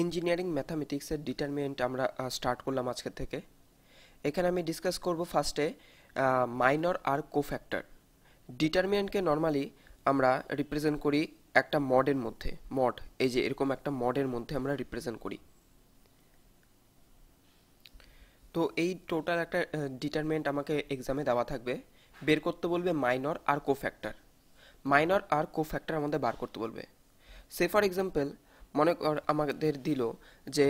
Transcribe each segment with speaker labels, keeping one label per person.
Speaker 1: Engineering ম্যাথামেটিক্সের determinant আমরা start করলাম আজকের থেকে। এখানে আমি ডিসকাস করব ফার্স্টে মাইনর আর কোফ্যাক্টর। ডিটারমিনেন্টকে নর্মালি আমরা রিপ্রেজেন্ট করি একটা মডের মধ্যে, মড, এই যে এরকম একটা মডের মধ্যে আমরা রিপ্রেজেন্ট করি। তো এই টোটাল একটা ডিটারমিনেন্ট আমাকে এক্সামে দেওয়া থাকবে, বের করতে বলবে মাইনর আর কোফ্যাক্টর। মাইনর আর কোফ্যাক্টর আমাদের বার করতে বলবে। সে ফর এক্সাম্পল, মনে কর আমাদের দিল যে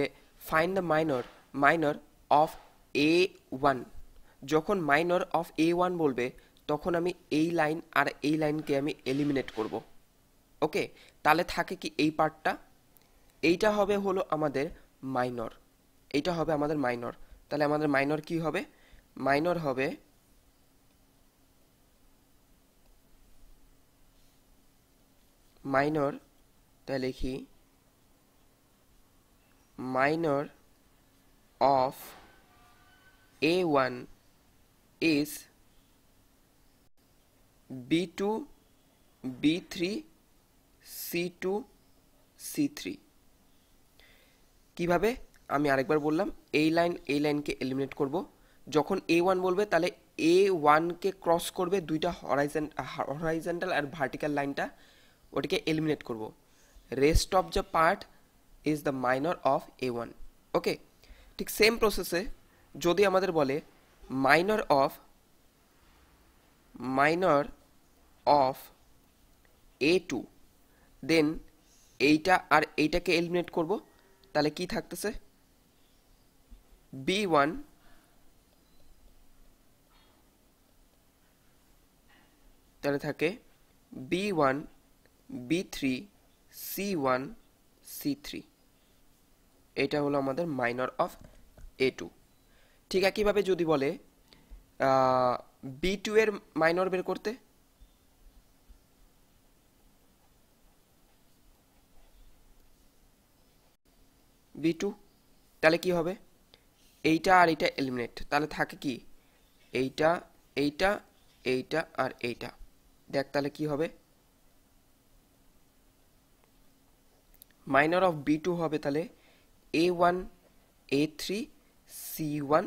Speaker 1: find the minor minor of A1। যখন মাইনর অফ A1 বলবে তখন আমি এই লাইন আর এই লাইনকে আমি এলিমিনেট করব। ওকে, তাহলে থাকে কি এই পার্টটা, এইটা হবে হলো আমাদের মাইনর, এইটা হবে আমাদের মাইনর। তাহলে আমাদের মাইনর কি হবে? মাইনর হবে মাইনর, তাই লিখি minor of A1 is B2, B3, C2, C3। কিভাবে? আমি আরেকবার বললাম, এই লাইনকে এলিমিনেট করব। যখন A1 বলবে তাহলে A1 কে ক্রস করবে দুইটা হরাইজন্টাল আর ভার্টিক্যাল লাইনটা, ওটাকে এলিমিনেট করব। Rest of the part is the minor of A1। ওকে, ঠিক সেম প্রসেসে যদি আমাদের বলে মাইনর অফ A2, দেন এইটা আর এইটাকে এলিমিনেট করব, তাহলে কি থাকতেছে? B1, তাহলে থাকে B1, B3, C1, C3। এটা হলো আমাদের মাইনর অফ A2। ঠিক একইভাবে যদি বলে B2 এর মাইনর বের করতে, B2, তাহলে কি হবে? এইটা আর এইটা এলিমিনেট, তাহলে থাকে কি এইটা, এইটা, এইটা আর এইটা। দেখ তাহলে কি হবে? মাইনর অফ B2 হবে তাহলে A1, A3, C1,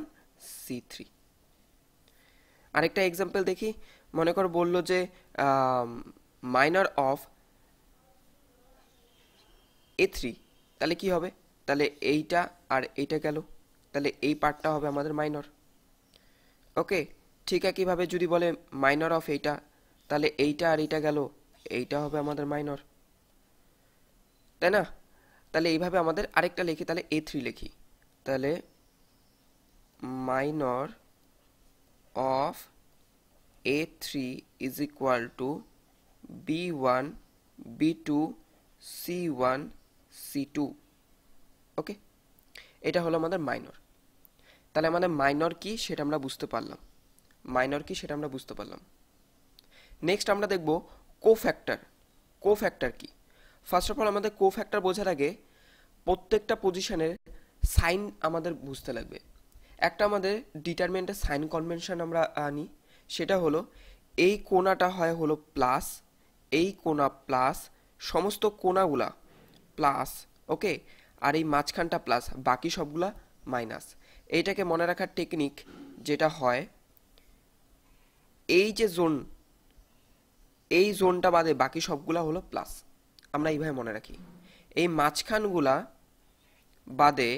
Speaker 1: C3। আরেকটা এক্সাম্পল দেখি। মনে কর বললো যে মাইনর অফ A3, তাহলে কি হবে? তাহলে এইটা আর এইটা গেল, তাহলে এই পার্টটা হবে আমাদের মাইনর। ওকে, ঠিক একইভাবে যদি বলে মাইনর অফ এইটা, তাহলে এইটা আর এইটা গেল, এইটা হবে আমাদের মাইনর, তাই না? তাহলে এইভাবে আমাদের আরেকটা লিখি, তাহলে A3 লিখি, তাহলে minor of A3 is equal to B1, B2, C1, C2। ওকে, এটা হলো আমাদের মাইনর। তাহলে আমাদের মাইনর কি সেটা আমরা বুঝতে পারলাম, মাইনর কি সেটা আমরা বুঝতে পারলাম। নেক্সট আমরা দেখব কোফ্যাক্টর। কোফ্যাক্টর কি? ফার্স্ট অফ অল আমাদের কোফ্যাক্টর বোঝার আগে প্রত্যেকটা পজিশনের সাইন আমাদের বুঝতে লাগবে। একটা আমাদের ডিটারমিনেন্টের সাইন কনভেনশন আমরা আনি, সেটা হলো এই কোণাটা হয় হলো প্লাস, এই কোণা প্লাস, সমস্ত কোণাগুলা প্লাস, ওকে, আর এই মাঝখানটা প্লাস, বাকি সবগুলা মাইনাস। এইটাকে মনে রাখার টেকনিক যেটা হয়, এই যে জোন, এই জোনটা বাদে বাকি সবগুলা হলো প্লাস। আমরা এইভাবে মনে রাখি, এই মাঝখানগুলা বাদে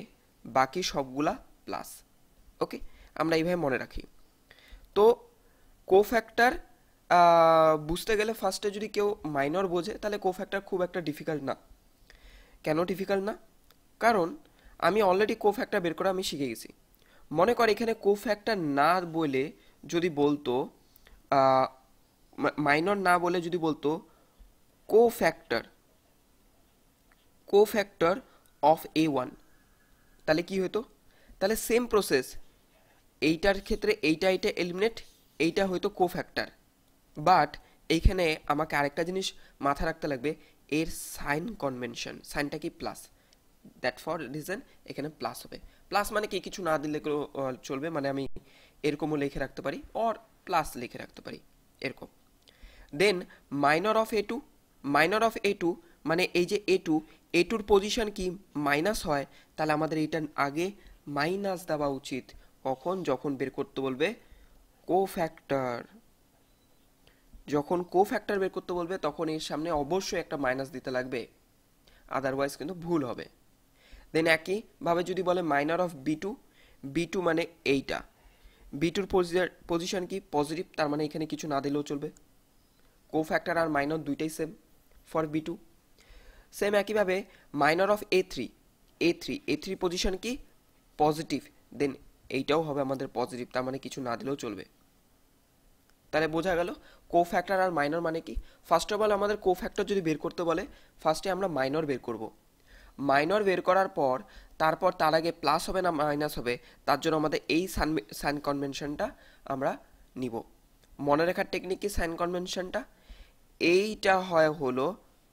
Speaker 1: বাকি সবগুলা প্লাস। ওকে, আমরা এইভাবে মনে রাখি। তো কোফ্যাক্টর বুঝতে গেলে ফার্স্টে যদি কেউ মাইনর বোঝে তাহলে কোফ্যাক্টর খুব একটা ডিফিকাল্ট না। কেন ডিফিকাল্ট না? কারণ আমি অলরেডি কোফ্যাক্টর বের করা আমি শিখে গেছি। মনে কর এখানে কোফ্যাক্টর না বলে যদি বলতো, মাইনর না বলে যদি বলতো কোফ্যাক্টর, কোফ্যাক্টর অফ A1, তাহলে কি হতো? তাহলে সেম প্রসেস, এইটার ক্ষেত্রে এইটা এইটা এলিমিনেট, এইটা হয়তো কোফ্যাক্টর। বাট এইখানে আমাকে আরেকটা জিনিস মাথায় রাখতে লাগবে, এর সাইন কনভেনশন, সাইনটা কি প্লাস, দ্যাট ফর রিজন এখানে প্লাস হবে। প্লাস মানে কি কিছু না দিলে চলবে, মানে আমি এরকমও লিখে রাখতে পারি, অর প্লাস লিখে রাখতে পারি, এরকম। Then minor of A2, minor of A2 মানে এই যে এ টুর পজিশন কি মাইনাস হয়, তাহলে আমাদের এটা আগে মাইনাস দেওয়া উচিত। কখন? যখন বের করতে বলবে কোফ্যাক্টর। যখন কোফ্যাক্টর বের করতে বলবে তখন এর সামনে অবশ্যই একটা মাইনাস দিতে লাগবে, আদারওয়াইজ কিন্তু ভুল হবে। দেন একইভাবে যদি বলে মাইনর অফ বি টু মানে এইটা, বি2 পজিশন কি পজিটিভ, তার মানে এখানে কিছু না দিলেও চলবে। কোফ্যাক্টর আর মাইনর দুইটাই সেম ফর বি2। সেম একইভাবে minor of A three position কি পজিটিভ, দেন এইটাও হবে আমাদের পজিটিভ, তার মানে কিছু না দিলেও চলবে। তাহলে বোঝা গেল কোফ্যাক্টর আর মাইনর মানে কি। ফার্স্ট অফ অল আমাদের কোফ্যাক্টর যদি বের করতে বলে ফার্স্টে আমরা মাইনর বের করব। মাইনর বের করার পর তারপর তার আগে প্লাস হবে না মাইনাস হবে, তার জন্য আমাদের এই সাইন কনভেনশনটা আমরা নিব। মনে রাখার টেকনিক কি সাইন কনভেনশনটা? এইটা হয় হলো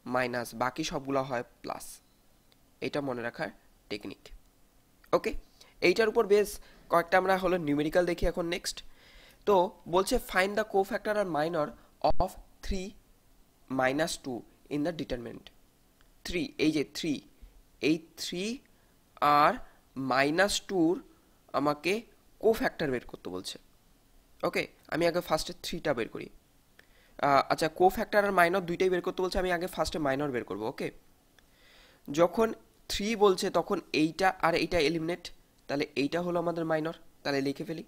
Speaker 1: মাইনাস, বাকি সবগুলো হয় প্লাস। এটা মনে রাখার টেকনিক। ওকে, এইটার উপর বেস কয়েকটা আমরা হলো নিউমেরিক্যাল দেখি এখন নেক্সট। তো বলছে ফাইন্ড দ্য কোফ্যাক্টর আর minor of 3 - 2 in the determinant. 3, এই যে 3, এই 3 আর -2 আমাকে কোফ্যাক্টর বের করতে বলছে। ওকে, আমি আগে ফার্স্টে 3টা বের করি। আচ্ছা, কোফ্যাক্টর আর মাইনর দুইটাই বের করতে বলছে, আমি আগে ফার্স্টে মাইনর বের করব। ওকে, যখন 3 বলছে তখন এইটা আর এইটা এলিমিনেট, তাহলে এইটা হলো আমাদের মাইনর। তাহলে লিখে ফেলি,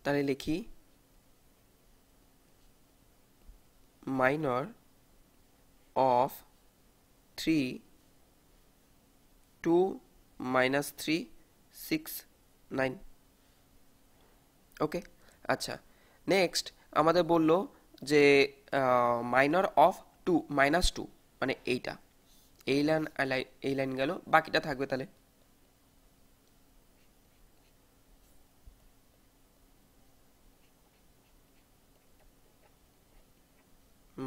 Speaker 1: তাহলে লিখি মাইনর অফ 3, 2 - 3 6 9। ওকে, আচ্ছা, নেক্সট আমাদের বললো যে মাইনর অফ 2 -2 মানে এইটা, এই লাইন গেল, বাকিটা থাকবে। তাহলে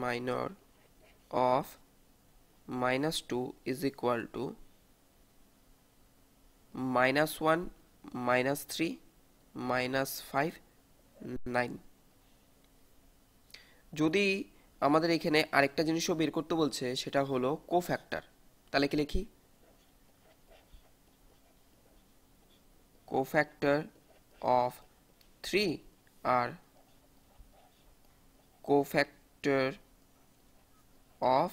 Speaker 1: minor of -2 is equal to -1 -3 -5 9। যদি আমাদের এখানে আরেকটা জিনিসও বের করতে বলছে, সেটা হলো কোফ্যাক্টর, তাহলে কি লিখি কোফ্যাক্টর অফ 3 আর কোফ্যাক্টর অফ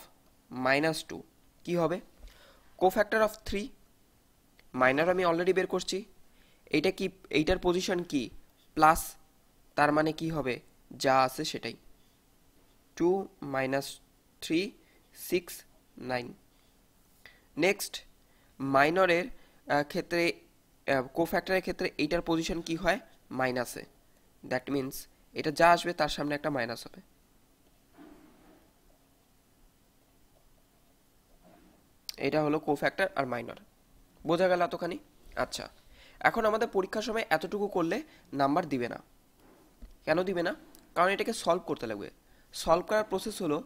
Speaker 1: -2 কি হবে? কোফ্যাক্টর অফ 3 মাইনর আমি অলরেডি বের করছি, এইটা কি, এইটার পজিশন কি প্লাস, তার মানে কি হবে যা আছে সেটাই, 2 - 3 6 9। নেক্সট মাইনরের ক্ষেত্রে কোফ্যাক্টরের ক্ষেত্রে এইটার পজিশন কি হয় মাইনাসে, দ্যাট মিন্স এটা যা আসবে তার সামনে একটা মাইনাস হবে। এটা হলো কোফ্যাক্টর আর মাইনর, বোঝা গেল এতখানি? আচ্ছা, এখন আমাদের পরীক্ষার সময় এতটুকু করলে নাম্বার দিবে না। কেন দিবে না? কারণ এটাকে সলভ করতে লাগবে। সলভ করার প্রসেস হলো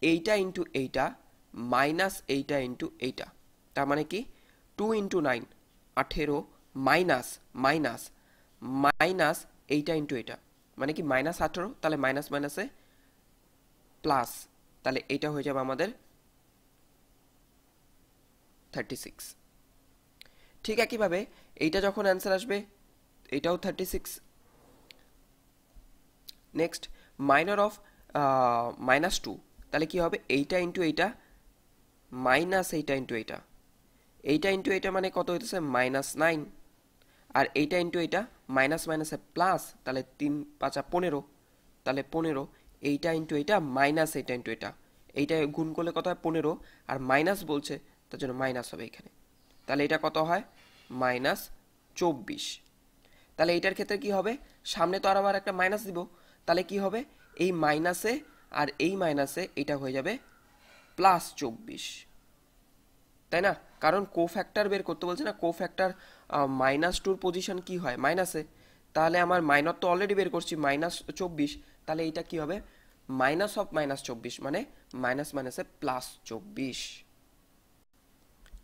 Speaker 1: এইটা ইন্টু এইটা মাইনাস এইটা ইন্টু এইটা, তার মানে কি 2 × 9 18 মাইনাস মাইনাস মাইনাস এইটা ইন্টু এইটা, মানে কি -18, তাহলে মাইনাস মাইনাসে প্লাস, তাহলে এইটা হয়ে যাবে আমাদের 36। ঠিক একইভাবে এইটা যখন অ্যান্সার আসবে এটাও 36। নেক্সট মাইনর অফ -2, তাহলে কি হবে এইটা ইন্টু এইটা মাইনাস এইটা ইন্টু এইটা, এইটা ইন্টু এইটা মানে কত হইতেছে -9, আর এইটা ইন্টু এইটা মাইনাস মাইনাসে প্লাস, তাহলে 3 × 5 = 15, তাহলে 15, এইটা ইন্টু এইটা মাইনাস এইটা ইন্টু এইটা, এইটা গুণ করলে কত হয় 15, আর মাইনাস বলছে তার জন্য মাইনাস হবে এখানে, তাহলে এটা কত হয় -24। তাহলে এইটার ক্ষেত্রে কি হবে, সামনে তো আবার একটা মাইনাস দিব, তাহলে কি হবে এই মাইনাসে আর এই মাইনাসে এটা হয়ে যাবে +24, তাই না? কারণ কোফ্যাক্টর বের করতে বলছে না, কোফ্যাক্টর -2 পজিশন কি হয় মাইনাসে, তাহলে আমার মাইনর তো অলরেডি বের করছি -24, তাহলে এইটা কি হবে মাইনাস অফ -24 মানে মাইনাস মাইনাসে +24।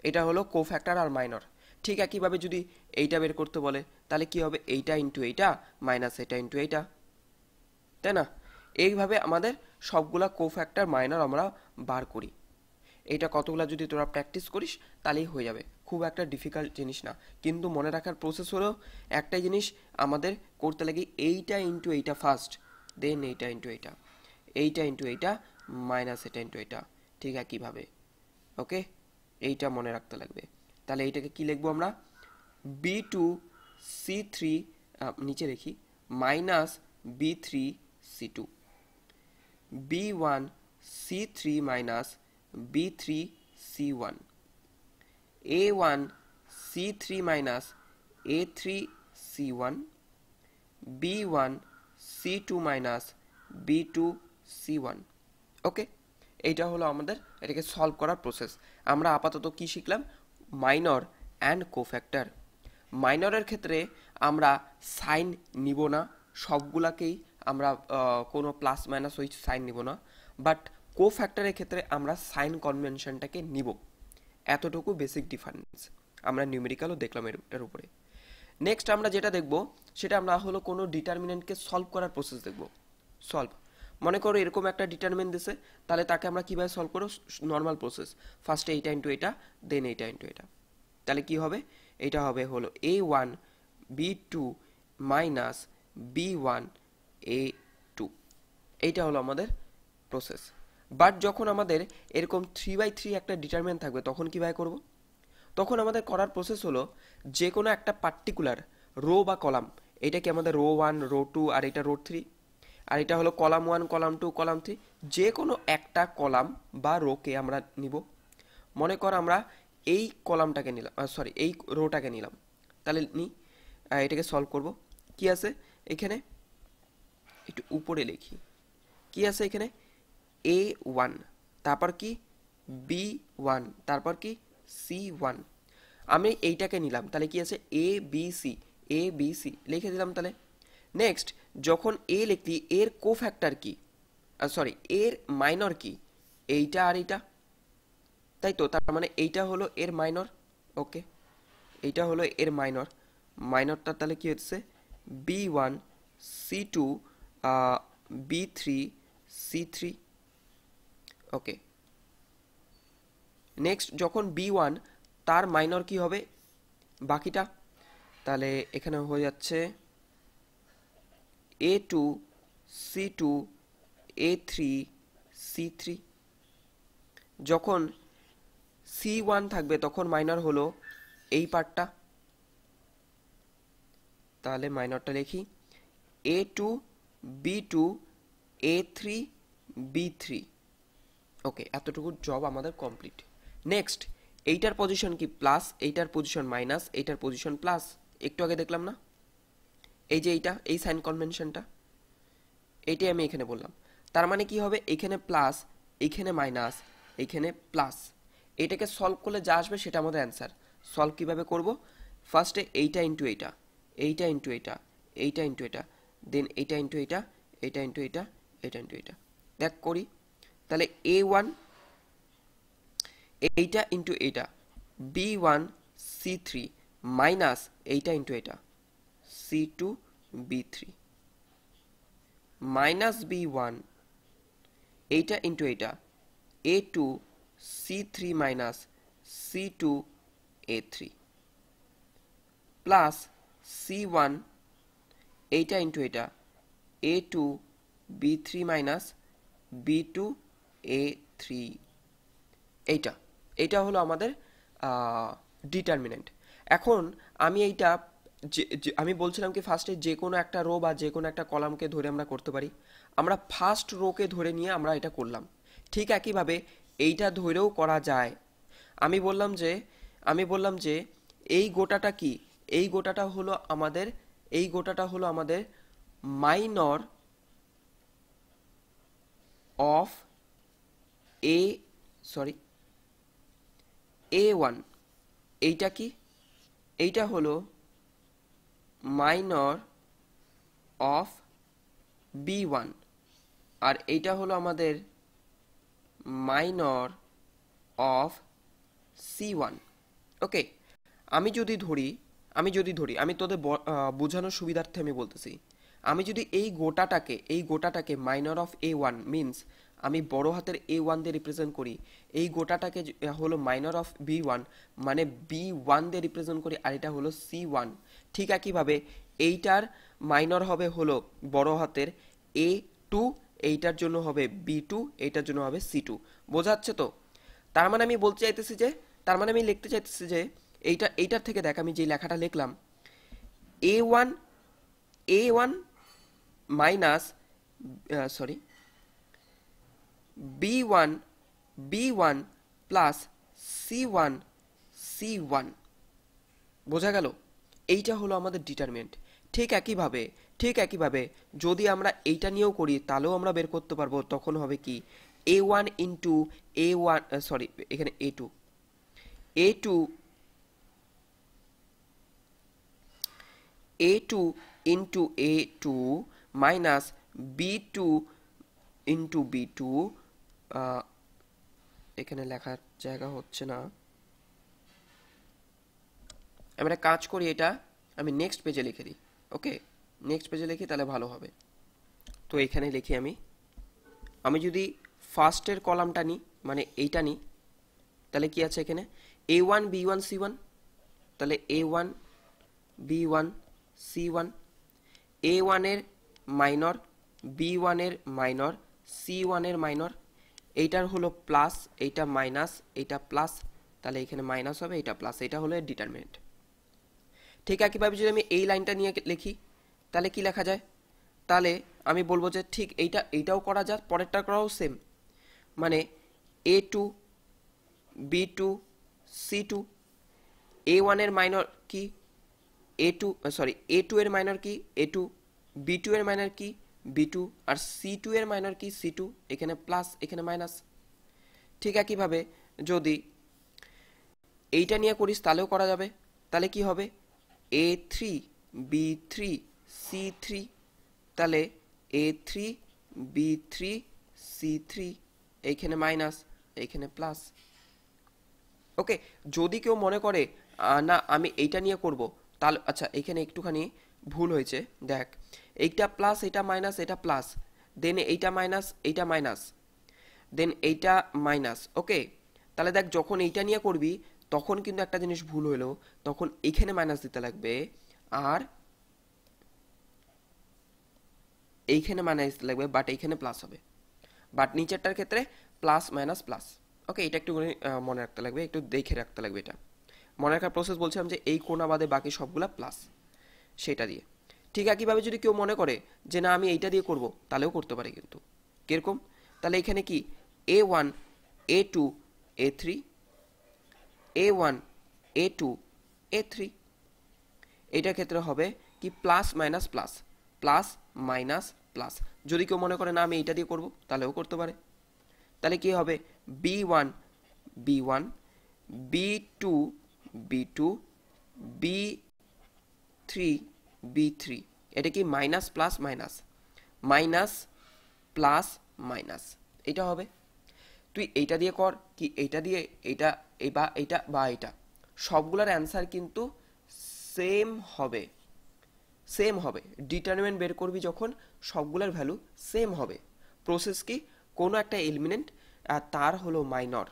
Speaker 1: এটা হলো কোফ্যাক্টর আর মাইনর। ঠিক একইভাবে যদি এইটা বের করতে বলে তাহলে কি হবে এইটা ইন্টু এইটা মাইনাস এটা ইন্টু এইটা, তাই না? এইভাবে আমাদের সবগুলা কোফ্যাক্টর মাইনর আমরা বার করি। এটা কতগুলা যদি তোরা প্র্যাকটিস করিস তাহলেই হয়ে যাবে, খুব একটা ডিফিকাল্ট জিনিস না। কিন্তু মনে রাখার প্রসেস হলো একটাই জিনিস আমাদের করতে লাগে, এইটা ইন্টু এইটা ফার্স্ট, দেন এইটা ইন্টু এইটা, এইটা ইন্টু এইটা মাইনাস এটা ইন্টু এটা, ঠিক একইভাবে। ওকে, এইটা মনে রাখতে লাগবে। তাহলে এইটাকে কি লিখবো আমরা, B2C3 নিচে লিখি minus B3C2, B1C3 minus B3C1, A1C3 minus A3C1, B1C2 minus B2C1। ওকে, এইটা হলো আমাদের এটাকে সলভ করার প্রসেস। আমরা আপাতত কি শিখলাম, মাইনর অ্যান্ড কোফ্যাক্টর। মাইনরের ক্ষেত্রে আমরা সাইন নিব না, সবগুলাকেই আমরা কোনো প্লাস মাইনাস ওই সাইন নিব না, বাট কোফ্যাক্টরের ক্ষেত্রে আমরা সাইন কনভেনশনটাকে নিব। এতটুকু বেসিক ডিফারেন্স আমরা নিউমেরিক্যালও দেখলাম এর উপরে। নেক্সট আমরা যেটা দেখব সেটা আমরা হলো কোনো ডিটারমিনেন্টকে সলভ করার প্রসেস দেখব। সলভ, মনে করো এরকম একটা ডিটারমিনেন্ট দিছে, তাহলে তাকে আমরা কীভাবে সলভ করব, নর্মাল প্রসেস, ফার্স্টে এইটা ইন্টু এটা, দেন এইটা ইন্টু এটা। তাহলে কি হবে, এটা হবে হলো A1 B2 minus B1 A2, এইটা হলো আমাদের প্রসেস। বাট যখন আমাদের এরকম 3/3 একটা ডিটারমিনেন্ট থাকবে তখন কীভাবে করব, তখন আমাদের করার প্রসেস হলো যে কোনো একটা পার্টিকুলার রো বা কলাম, এটাকে আমাদের রো 1 রো 2 আর এটা রো 3, আর এটা হলো কলাম 1 কলাম 2 কলাম 3, যে কোনো একটা কলাম বা রোকে আমরা নিব। মনে কর আমরা এই কলামটাকে নিলাম, সরি এই রোটাকে নিলাম, তাহলে এটাকে সলভ করব। কি আছে এখানে, একটু উপরে লিখি, কি আছে এখানে, A1, তারপর কি B1, তারপর কি C1। আমি এইটাকে নিলাম, তাহলে কি আছে ABC লিখে দিলাম। তাহলে নেক্সট যখন এ লিখলি এর কোফ্যাক্টর কি, সরি এর মাইনর কি, এইটা আর এইটা, তাই তো, তার মানে এইটা হলো এর মাইনর। ওকে, এইটা হলো এর মাইনর, মাইনরটা তাহলে কি হচ্ছে B1 C2 B3 C3। ওকে, নেক্সট যখন B1 তার মাইনর কি হবে বাকিটা, তাহলে এখানে হয়ে যাচ্ছে A2 C2 A3 C3। যখন C1 থাকবে তখন মাইনর হলো এই পার্টটা, তাহলে মাইনরটা লিখি A2 B2 A3 B3। ওকে, এতটুকু জব আমাদের কমপ্লিট। নেক্সট এইটার পজিশন কি প্লাস, এইটার পজিশন মাইনাস, এইটার পজিশন প্লাস, একটু আগে দেখলাম না, এই যে এইটা, এই সাইন কনভেনশনটা, এইটাই আমি এখানে বললাম। তার মানে কি হবে, এখানে প্লাস, এইখানে মাইনাস, এইখানে প্লাস, এটাকে সলভ করলে যা আসবে সেটা আমাদের অ্যান্সার। সলভ কিভাবে করব, ফার্স্টে এইটা ইন্টু এইটা, এইটা ইন্টু এইটা, এইটা ইন্টু এটা, দেন এইটা ইন্টু এইটা, এইটা ইন্টু এইটা, এটা ইন্টু এইটা, দেখ করি। তাহলে A1 এইটা ইন্টু এইটা B1 C3 মাইনাস এইটা ইন্টু এটা C2 B3 মাইনাস B1 এইটা ইন্টু এইটা A2 C3 minus C2 A3 plus C1 এইটা ইন্টু এটা A2 B3 minus B2 A3। এইটা হলো আমাদের ডিটারমিনেন্ট। এখন আমি এইটা আমি বলছিলাম কি ফার্স্টে যে কোনো একটা রো বা যে কোনো একটা কলামকে ধরে আমরা করতে পারি। আমরা ফার্স্ট রোকে ধরে নিয়ে আমরা এটা করলাম। ঠিক একইভাবে এইটা ধরেও করা যায়। আমি বললাম যে এই গোটাটা কি, এই গোটাটা হলো আমাদের মাইনর অফ A1। এইটা কি, এইটা হলো মাইনর অফ B1 আর এইটা হলো আমাদের মাইনর অফ C1। ওকে, আমি যদি ধরি আমি তোদের বোঝানোর সুবিধার্থে আমি বলতেছি, আমি যদি এই গোটাটাকে মাইনর অফ A1 মিন্স আমি বড় হাতের A1 দিয়ে রিপ্রেজেন্ট করি, এই গোটাটাকে হলো মাইনর অফ B1, মানে B1 দিয়ে রিপ্রেজেন্ট করি, আর এটা হলো C1। ঠিক একইভাবে এইটার মাইনর হবে হলো বড় হাতের A2, এইটার জন্য হবে B2, এইটার জন্য হবে C2। বোঝা যাচ্ছে তো? তার মানে আমি বলতে চাইতেছি যে, তার মানে আমি লিখতে চাইতেছি যে এইটার থেকে দেখ, আমি যে লেখাটা লিখলাম, A1 A1 minus sorry B1 B1 plus C1 C1। বোঝা গেল? এইটা হলো আমাদের ডিটারমিনেন্ট। ঠিক একইভাবে যদি আমরা এইটা নিয়েও করি তাহলেও আমরা বের করতে পারবো। তখন হবে কি, A1 ইন্টু A1, সরি এখানে A2 A2 A2 into A2 minus B2 into B2, এখানে লেখার জায়গা হচ্ছে না, আমি একটা কাজ করি, এটা আমি নেক্সট পেজে লিখে দিই। ওকে, নেক্সট পেজে লিখি তাহলে ভালো হবে। তো এখানে লিখি আমি যদি ফার্স্টের কলামটা নিই, মানে এইটা নিই, তাহলে কি আছে এখানে, A1 B1 C1, তাহলে A1 B1 C1, A1 এর মাইনর, B1 এর মাইনর, C1 এর মাইনর, এইটার হলো প্লাস, এইটা মাইনাস, এইটা প্লাস, তাহলে এখানে মাইনাস হবে, এইটা প্লাস, এটা হলো এর ডিটারমিনেন্ট। ঠিক একইভাবে যদি আমি এই লাইনটা নিয়ে লিখি তাহলে কি লেখা যায়, তাহলে আমি বলবো যে ঠিক এইটাও করা যায়, পরেরটা করাও সেম, মানে A2 B2 C2, A1 এর মাইনর কি A2, সরি A2 এর মাইনর কি A2, B2 এর মাইনর কি B2, আর C2 এর মাইনর কি C2, এখানে প্লাস এখানে মাইনাস। ঠিক একইভাবে যদি এইটা নিয়ে করিস তাহলেও করা যাবে, তাহলে কি হবে A3 B3 C3, তাহলে A3 B3 C3, এইখানে মাইনাস এইখানে প্লাস। ওকে, যদি কেউ মনে করে না আমি এইটা নিয়ে করব, তাহলে আচ্ছা এখানে একটুখানি ভুল হয়েছে, দেখ এইটা প্লাস এটা মাইনাস এটা প্লাস, দেন এইটা মাইনাস এইটা মাইনাস, দেন এইটা মাইনাস। ওকে, তাহলে দেখ যখন এইটা নিয়ে করবি তখন কিন্তু একটা জিনিস ভুল হলো, তখন এইখানে মাইনাস দিতে লাগবে আর এইখানে মাইনাস দিতে লাগবে, বাট এইখানে প্লাস হবে, বাট নিচেরটার ক্ষেত্রে প্লাস মাইনাস প্লাস। ওকে, এটা একটু মনে রাখতে লাগবে, একটু দেখে রাখতে লাগবে। এটা মনে রাখার প্রসেস বলছিলাম যে এই কোণা বাদে বাকি সবগুলা প্লাস, সেটা দিয়ে। ঠিক একইভাবে যদি কেউ মনে করে যে না আমি এইটা দিয়ে করব, তাহলেও করতে পারে কিন্তু। কিরকম, তাহলে এখানে কি A1 A2 A3, A1 A2 A3, এইটার ক্ষেত্রে হবে কি plus minus plus, plus minus plus. যদি কেউ মনে করে না আমি এইটা দিয়ে করব, তাহলেও করতে পারে। তাহলে কি হবে B1 B1 B2 B2 B3 B3, এটা কি minus plus minus, minus plus minus, এটা হবে। তুই এইটা দিয়ে কর কি এইটা দিয়ে, এইটা বা এইটা বা এইটা, সবগুলোর অ্যান্সার কিন্তু সেম হবে, সেম হবে। ডিটারমিনেন্ট বের করবি যখন সবগুলোর ভ্যালু সেম হবে। প্রসেস কি, কোনো একটা এলিমেন্ট তার হলো মাইনর,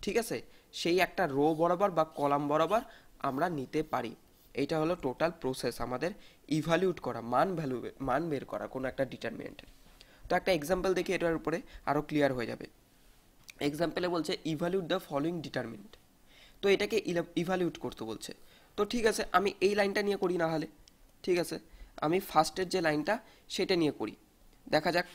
Speaker 1: ঠিক আছে, সেই একটা রো বরাবর বা কলাম বরাবর আমরা নিতে পারি। এইটা হলো টোটাল প্রসেস আমাদের ইভ্যালুয়েট করা, মান বের করা কোনো একটা ডিটারমিনেন্টের। তো একটা এক্সাম্পল দেখি এটার উপরে আরও ক্লিয়ার হয়ে যাবে। এক্সাম্পলে বলছে ইভ্যালুয়েট দ্য ফলোয়িং ডিটারমিনেন্ট, তো এটাকে ইভ্যালুয়েট করতে বলছে। তো ঠিক আছে, আমি এই লাইনটা নিয়ে করি না হলে, ঠিক আছে আমি ফার্স্টের যে লাইনটা সেটা নিয়ে করি, দেখা যাক।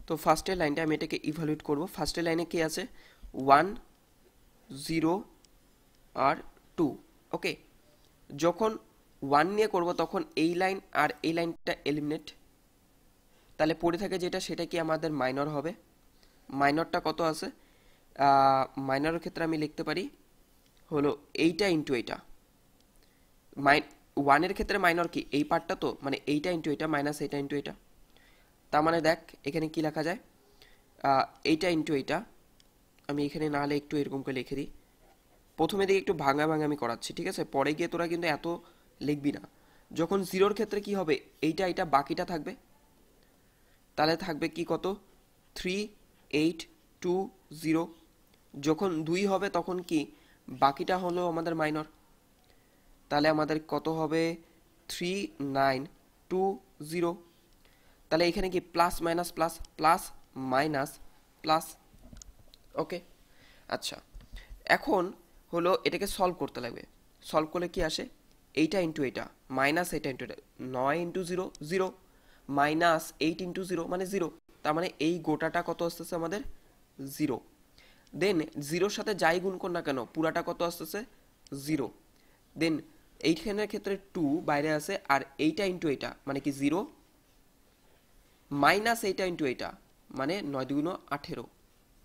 Speaker 1: তো ফার্স্টের লাইনটা আমি এটাকে ইভ্যালুয়েট করব। ফার্স্টের লাইনে কি আছে 1 0 আর 2। ওকে, যখন 1 নিয়ে করব তখন এই লাইন আর এই লাইনটা এলিমিনেট, তাহলে পড়ে থাকে যেটা সেটা কি আমাদের মাইনর হবে। মাইনরটা কত আছে, মাইনরের ক্ষেত্রে আমি লিখতে পারি হলো এইটা ইন্টু এইটা। ওয়ানের ক্ষেত্রে মাইনর কি এই পার্টটা, তো মানে এইটা ইন্টু এইটা মাইনাস এইটা ইন্টু এইটা। তার মানে দেখ এখানে কি লেখা যায়, এইটা ইন্টু এইটা, আমি এখানে না হলে একটু এরকম করে লিখে দিই, প্রথমে দিকে একটু ভাঙা ভাঙা আমি করাচ্ছি, ঠিক আছে? পরে গিয়ে তোরা কিন্তু এত লিখবি না। যখন জিরোর ক্ষেত্রে কি হবে, এইটা বাকিটা থাকবে, তাহলে থাকবে কি কত 3820। যখন 2 হবে তখন কি বাকিটা হলো আমাদের মাইনর, তাহলে আমাদের কত হবে 3920। তাহলে এখানে কি plus minus plus plus minus plus. Okay, আচ্ছা এখন হলো এটাকে সলভ করতে লাগবে। সলভ করলে কি আসে, এইটা ইন্টু এইটা মাইনাস এটা ইন্টু এটা, 9 ইন্টু 0 0 মাইনাস 8 ইন্টু 0 মানে 0, তার মানে এই গোটাটা কত আসতেছে আমাদের 0। দেন জিরোর সাথে যাই গুণ কর না কেন পুরাটা কত আসতেছে 0। দেন এইখানের ক্ষেত্রে 2 বাইরে আসে, আর এইটা ইন্টু এইটা মানে কি 0 মাইনাস এইটা ইন্টু এইটা মানে 9 2 18,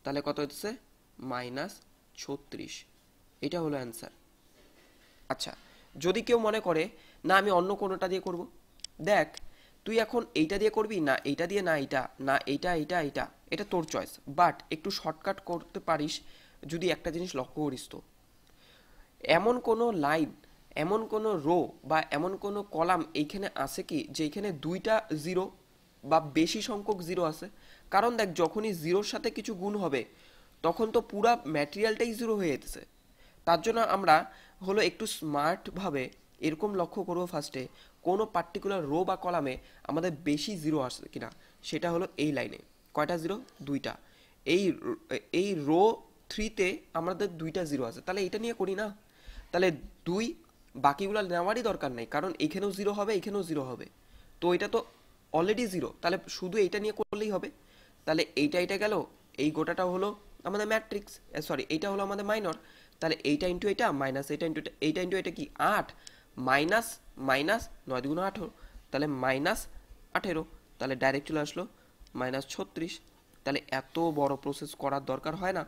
Speaker 1: তাহলে কত হচ্ছে -36। এটা হলো অ্যান্সার। আচ্ছা, যদি কেউ মনে করে না আমি অন্য কোনোটা দিয়ে করব, দেখ তুই এখন এইটা দিয়ে করবি না এইটা দিয়ে, না এইটা না এইটা এইটা এইটা, এটা তোর চয়েস, বাট একটু শর্টকাট করতে পারিস যদি একটা জিনিস লক্ষ্য করিস তো, এমন কোনো লাইন, এমন কোনো রো বা এমন কোনো কলাম এইখানে আছে কি যে এইখানে দুইটা জিরো বা বেশি সংখ্যক জিরো আছে? কারণ দেখ যখনই জিরোর সাথে কিছু গুণ হবে তখন তো পুরা ম্যাটেরিয়ালটাই জিরো হয়ে যেতেছে। তার জন্য আমরা হলো একটু স্মার্টভাবে এরকম লক্ষ্য করবো ফার্স্টে কোনো পার্টিকুলার রো বা কলামে আমাদের বেশি জিরো আসছে কিনা, সেটা হলো এই লাইনে কয়টা জিরো, দুইটা। এই এই রো 3-তে আমাদের দুইটা জিরো আছে, তাহলে এটা নিয়ে করি না, তাহলে 2, বাকিগুলো নেওয়ারই দরকার নেই কারণ এখানেও জিরো হবে এখানেও জিরো হবে, তো এটা তো অলরেডি জিরো, তাহলে শুধু এইটা নিয়ে করলেই হবে। তাহলে এইটা গেল, এই গোটাটা হলো আমাদের ম্যাট্রিক্স, সরি এইটা হলো আমাদের মাইনর, তাহলে এইটা ইন্টু এটা মাইনাস এইটা ইন্টু এইটা ইন্টু এটা কি 8 মাইনাস মাইনাস 9 2 18, তাহলে -18, তাহলে ডাইরেক্ট চলে আসলো -36। তাহলে এত বড় প্রসেস করার দরকার হয় না,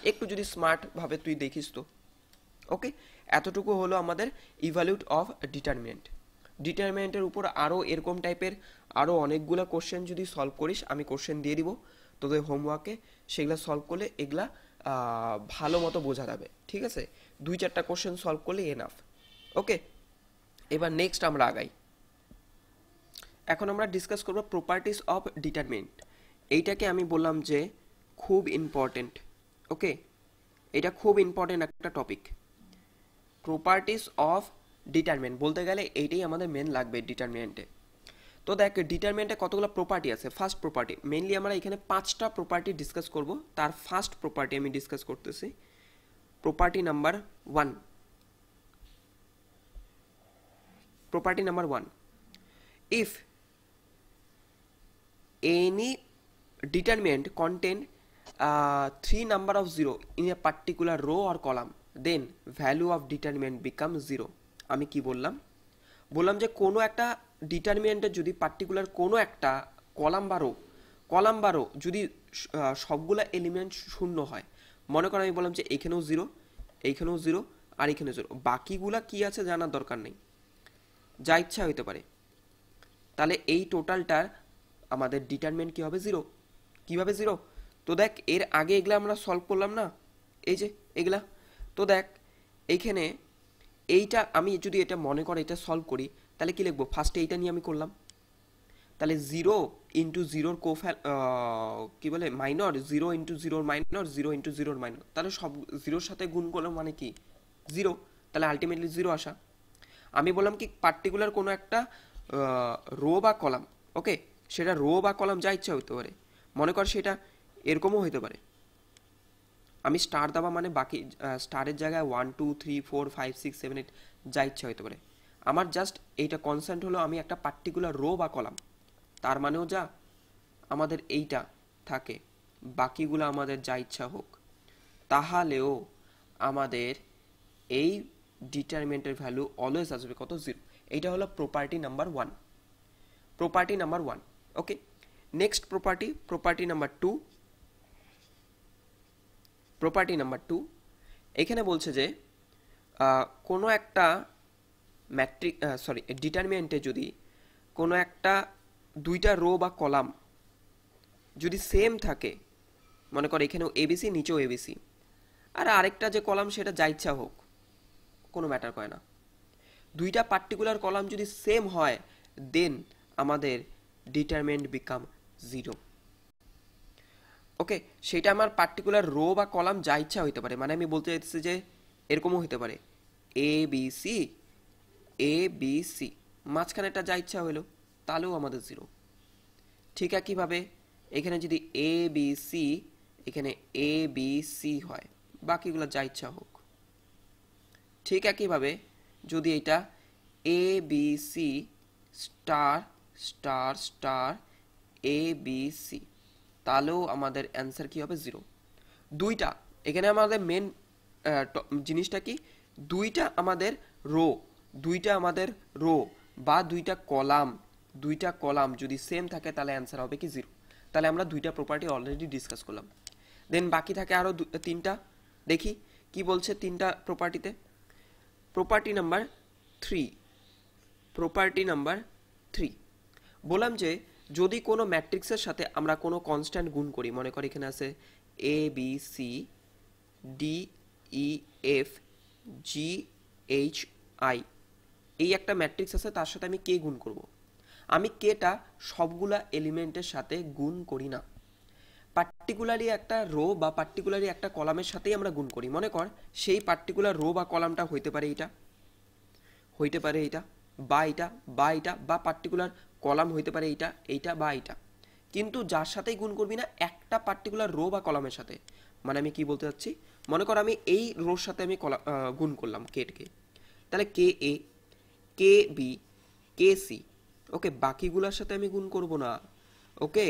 Speaker 1: একটু যদি স্মার্টভাবে তুই দেখিস তো। ওকে, এতটুকু হলো আমাদের ইভ্যালুয়েট অফ ডিটারমিনেন্ট। ডিটারমিনেন্টের উপর আরও এরকম টাইপের আরও অনেকগুলো কোশ্চেন যদি সলভ করিস, আমি কোশ্চেন দিয়ে দিব তোদের হোমওয়ার্কে, সেগুলো সলভ করলে এগুলা ভালো মতো বোঝা যাবে, ঠিক আছে? 2-4টা কোশ্চেন সলভ করলে এনাফ। ওকে, এবার নেক্সট আমরা আগাই। এখন আমরা ডিসকাস করব প্রপার্টিস অফ ডিটারমিনেন্ট। এইটাকে আমি বললাম যে খুব ইম্পর্টেন্ট। ওকে, এটা খুব ইম্পর্টেন্ট একটা টপিক। প্রপার্টিস অফ ডিটারমিনেন্ট বলতে গেলে এইটাই আমাদের মেন লাগবে ডিটারমিনেন্টে। তো দেখ ডিটারমিনেন্টে কতগুলো প্রপার্টি আছে। ফার্স্ট প্রপার্টি, মেইনলি আমরা এখানে 5টা প্রপার্টি ডিসকাস করব। তার ফার্স্ট প্রপার্টি আমি ডিসকাস করতেছি, property number 1। Property number 1, if any determinant contain 3 number of 0 in a particular row or column, then value of determinant becomes 0। আমি কি বললাম, বললাম যে কোনো একটা ডিটারমিনেন্টের যদি পার্টিকুলার কোনো একটা কলাম বা রো যদি সবগুলা এলিমেন্ট শূন্য হয়, মনে করো আমি বললাম যে এখানেও 0 এইখানেও 0 আর এখানেও 0, বাকিগুলা কি আছে জানার দরকার নেই, যা ইচ্ছা হইতে পারে, তাহলে এই টোটালটার আমাদের ডিটারমিনেন্ট কি হবে 0। কিভাবে 0? তো দেখ এর আগে এগুলা আমরা সলভ করলাম না, এই যে এগুলা, তো দেখ এইখানে এইটা আমি যদি এটা মনে করে এটা সলভ করি তাহলে কি লিখবো, ফার্স্টে এইটা নিয়ে আমি করলাম, তাহলে 0 ইন্টু জিরোর কি বলে মাইনর, 0 ইন্টু জিরোর মাইনর, 0 ইন্টু জিরোর মাইনর, তাহলে সব জিরোর সাথে গুণ করলাম মানে কি 0, তাহলে আলটিমেটলি 0 আসা। আমি বললাম কি পার্টিকুলার কোনো একটা রো বা কলাম, ওকে, সেটা রো বা কলাম যা ইচ্ছা হতে পারে, মনে কর সেটা এরকমও হতে পারে, আমি স্টার দেওয়া মানে বাকি স্টারের জায়গায় 1 2 3 4 5 6 7 8 যা ইচ্ছা হতে পারে, আমার জাস্ট এইটা কনসেন্ট হলো আমি একটা পার্টিকুলার রো বা কলাম, তার মানেও যা আমাদের এইটা থাকে, বাকিগুলো আমাদের যা ইচ্ছা হোক, তাহলেও আমাদের এই ডিটারমিনেন্টের ভ্যালু অলওয়েজ আসবে কত 0। এইটা হলো property number 1। Property number 1, okay. Next property, property number 2। Property number 2 এখানে বলছে যে কোনো একটা ডিটারমিনেন্টে যদি কোনো একটা দুইটা রো বা কলাম যদি সেম থাকে, মনে কর এখানেও এবিসি নিচেও এবিসি, আর আরেকটা যে কলাম সেটা যা ইচ্ছা হোক, কোনো ম্যাটার করে না। দুইটা পার্টিকুলার কলাম যদি সেম হয় দেন আমাদের ডিটারমিনেন্ট বিকাম 0। ওকে, সেটা আমার পার্টিকুলার রো বা কলাম যা ইচ্ছা হইতে পারে, মানে আমি বলতে চাইতেছি যে এরকমও হইতে পারে এ বি সি মাঝখানে একটা যা ইচ্ছা হইলো, তাহলেও আমাদের 0। ঠিক একইভাবে এখানে যদি এ বি সি, এখানে এ বি সি হয়, বাকিগুলো যা ইচ্ছা হোক। ঠিক একইভাবে যদি এটা A B C star star star A B C, তাহলেও আমাদের অ্যান্সার কি হবে 0। দুইটা এখানে আমাদের মেন জিনিসটা কি, দুইটা আমাদের রো দুইটা আমাদের রো বা দুইটা কলাম যদি সেম থাকে তাহলে অ্যান্সার হবে কি 0। তাহলে আমরা দুইটা প্রপার্টি অলরেডি ডিসকাস করলাম। দেন বাকি থাকে আরও তিনটা। দেখি কি বলছে তিনটা প্রপার্টিতে। প্রপার্টি নাম্বার 3 বললাম যে যদি কোনো ম্যাট্রিক্সের সাথে আমরা কোনো কনস্ট্যান্ট গুণ করি, মনে করি এখানে আছে A B C D E F G H I, এই একটা ম্যাট্রিক্স আছে, তার সাথে আমি কে গুণ করব। আমি কেটা সবগুলা এলিমেন্টের সাথে গুণ করি না, পার্টিকুলারলি একটা রো বা পার্টিকুলারলি একটা কলামের সাথেই আমরা গুণ করি। মনে কর সেই পার্টিকুলার রো বা কলামটা হইতে পারে এটা, হইতে পারে এটা বা এটা বা এটা, বা পার্টিকুলার কলাম হইতে পারে এইটা এইটা বা এইটা, কিন্তু যার সাথেই গুণ করবি না একটা পার্টিকুলার রো বা কলামের সাথে। মানে আমি কি বলতে চাচ্ছি, মনে কর আমি এই রোর সাথে আমি গুণ করলাম কেটকে, তাহলে কে এ কে বি কে সি, ওকে, বাকিগুলোর সাথে আমি গুণ করব না। ওকে,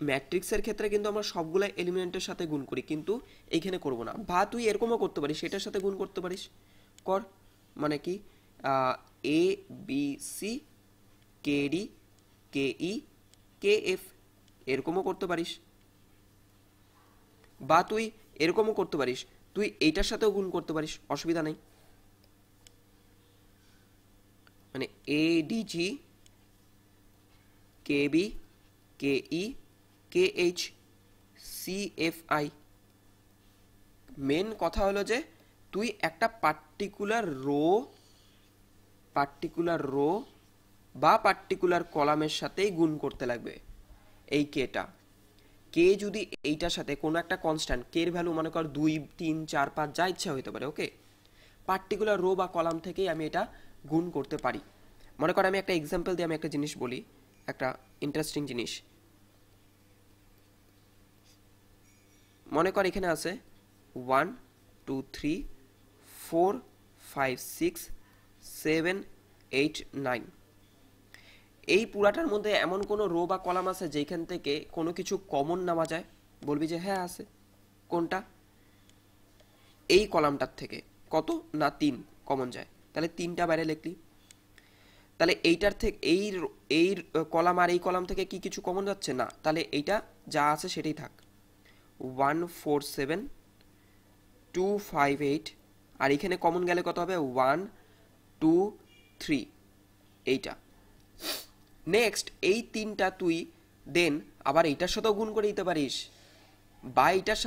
Speaker 1: ম্যাট্রিক্সের ক্ষেত্রে কিন্তু আমরা সবগুলা এলিমেন্টের সাথে গুণ করি, কিন্তু এইখানে করব না। বা তুই এরকমও করতে পারিস, সেটার সাথে গুণ করতে পারিস, কর। মানে কি এ বি সি কে ডি কে ই কে এফ, এরকমও করতে পারিস। বা তুই এরকমও করতে পারিস, তুই এইটার সাথেও গুণ করতে পারিস, অসুবিধা নেই। মানে এ ডি জি কে বি কে ই কে H C F I. Main কথা হলো যে তুই একটা পার্টিকুলার রো বা পার্টিকুলার কলামের সাথেই গুণ করতে লাগবে এই কেটা। কে যদি এইটার সাথে কোনো একটা কনস্ট্যান্ট, কে এর ভ্যালু মনে কর 2 3 4 5 যা ইচ্ছা হতে পারে, ওকে, পার্টিকুলার রো বা কলাম থেকেই আমি এটা গুণ করতে পারি। মনে কর আমি একটা এক্সাম্পল দিয়ে আমি একটা জিনিস বলি, একটা ইন্টারেস্টিং জিনিস। মনে কর এখানে আছে 1 2 3 4 5 6 7 8 9, এই পুরাটার মধ্যে এমন কোনো রো বা কলাম আছে যেখান থেকে কোনো কিছু কমন নেওয়া যায়? বলবি যে হ্যাঁ আছে। কোনটা? এই কলামটার থেকে কত না 3 কমন যায়, তাহলে 3টা বাইরে লিখলি। তাহলে এইটার থেকে এই কলাম আর এই কলাম থেকে কি কিছু কমন যাচ্ছে না, তাহলে এইটা যা আছে সেটাই থাক। 1 4 7 2 5 8, আর এখানে কমন গেলে কত হবে 1 2 3, এইটা। নেক্সট এই 3টা তুই দেন আবার এইটার সাথেও গুণ করে দিতে পারিস, বা এইটার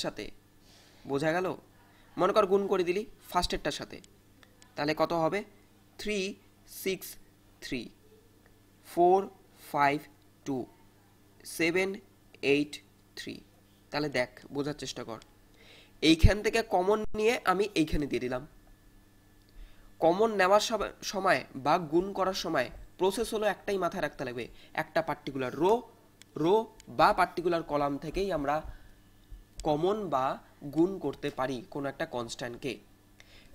Speaker 1: সাথে, বোঝা গেল? মনে কর গুণ করে দিলি ফার্স্টেরটার সাথে, তাহলে কত হবে 3 6 3 4 5 2 7 8 3। তাহলে দেখ, বোঝার চেষ্টা কর, এইখান থেকে কমন নিয়ে আমি এইখানে দিয়ে দিলাম। কমন নেওয়ার সময় বা গুণ করার সময় প্রসেস হলো একটাই মাথায় রাখতে লাগবে, একটা পার্টিকুলার রো বা পার্টিকুলার কলাম থেকেই আমরা কমন বা গুণ করতে পারি কোনো একটা কনস্ট্যান্টকে।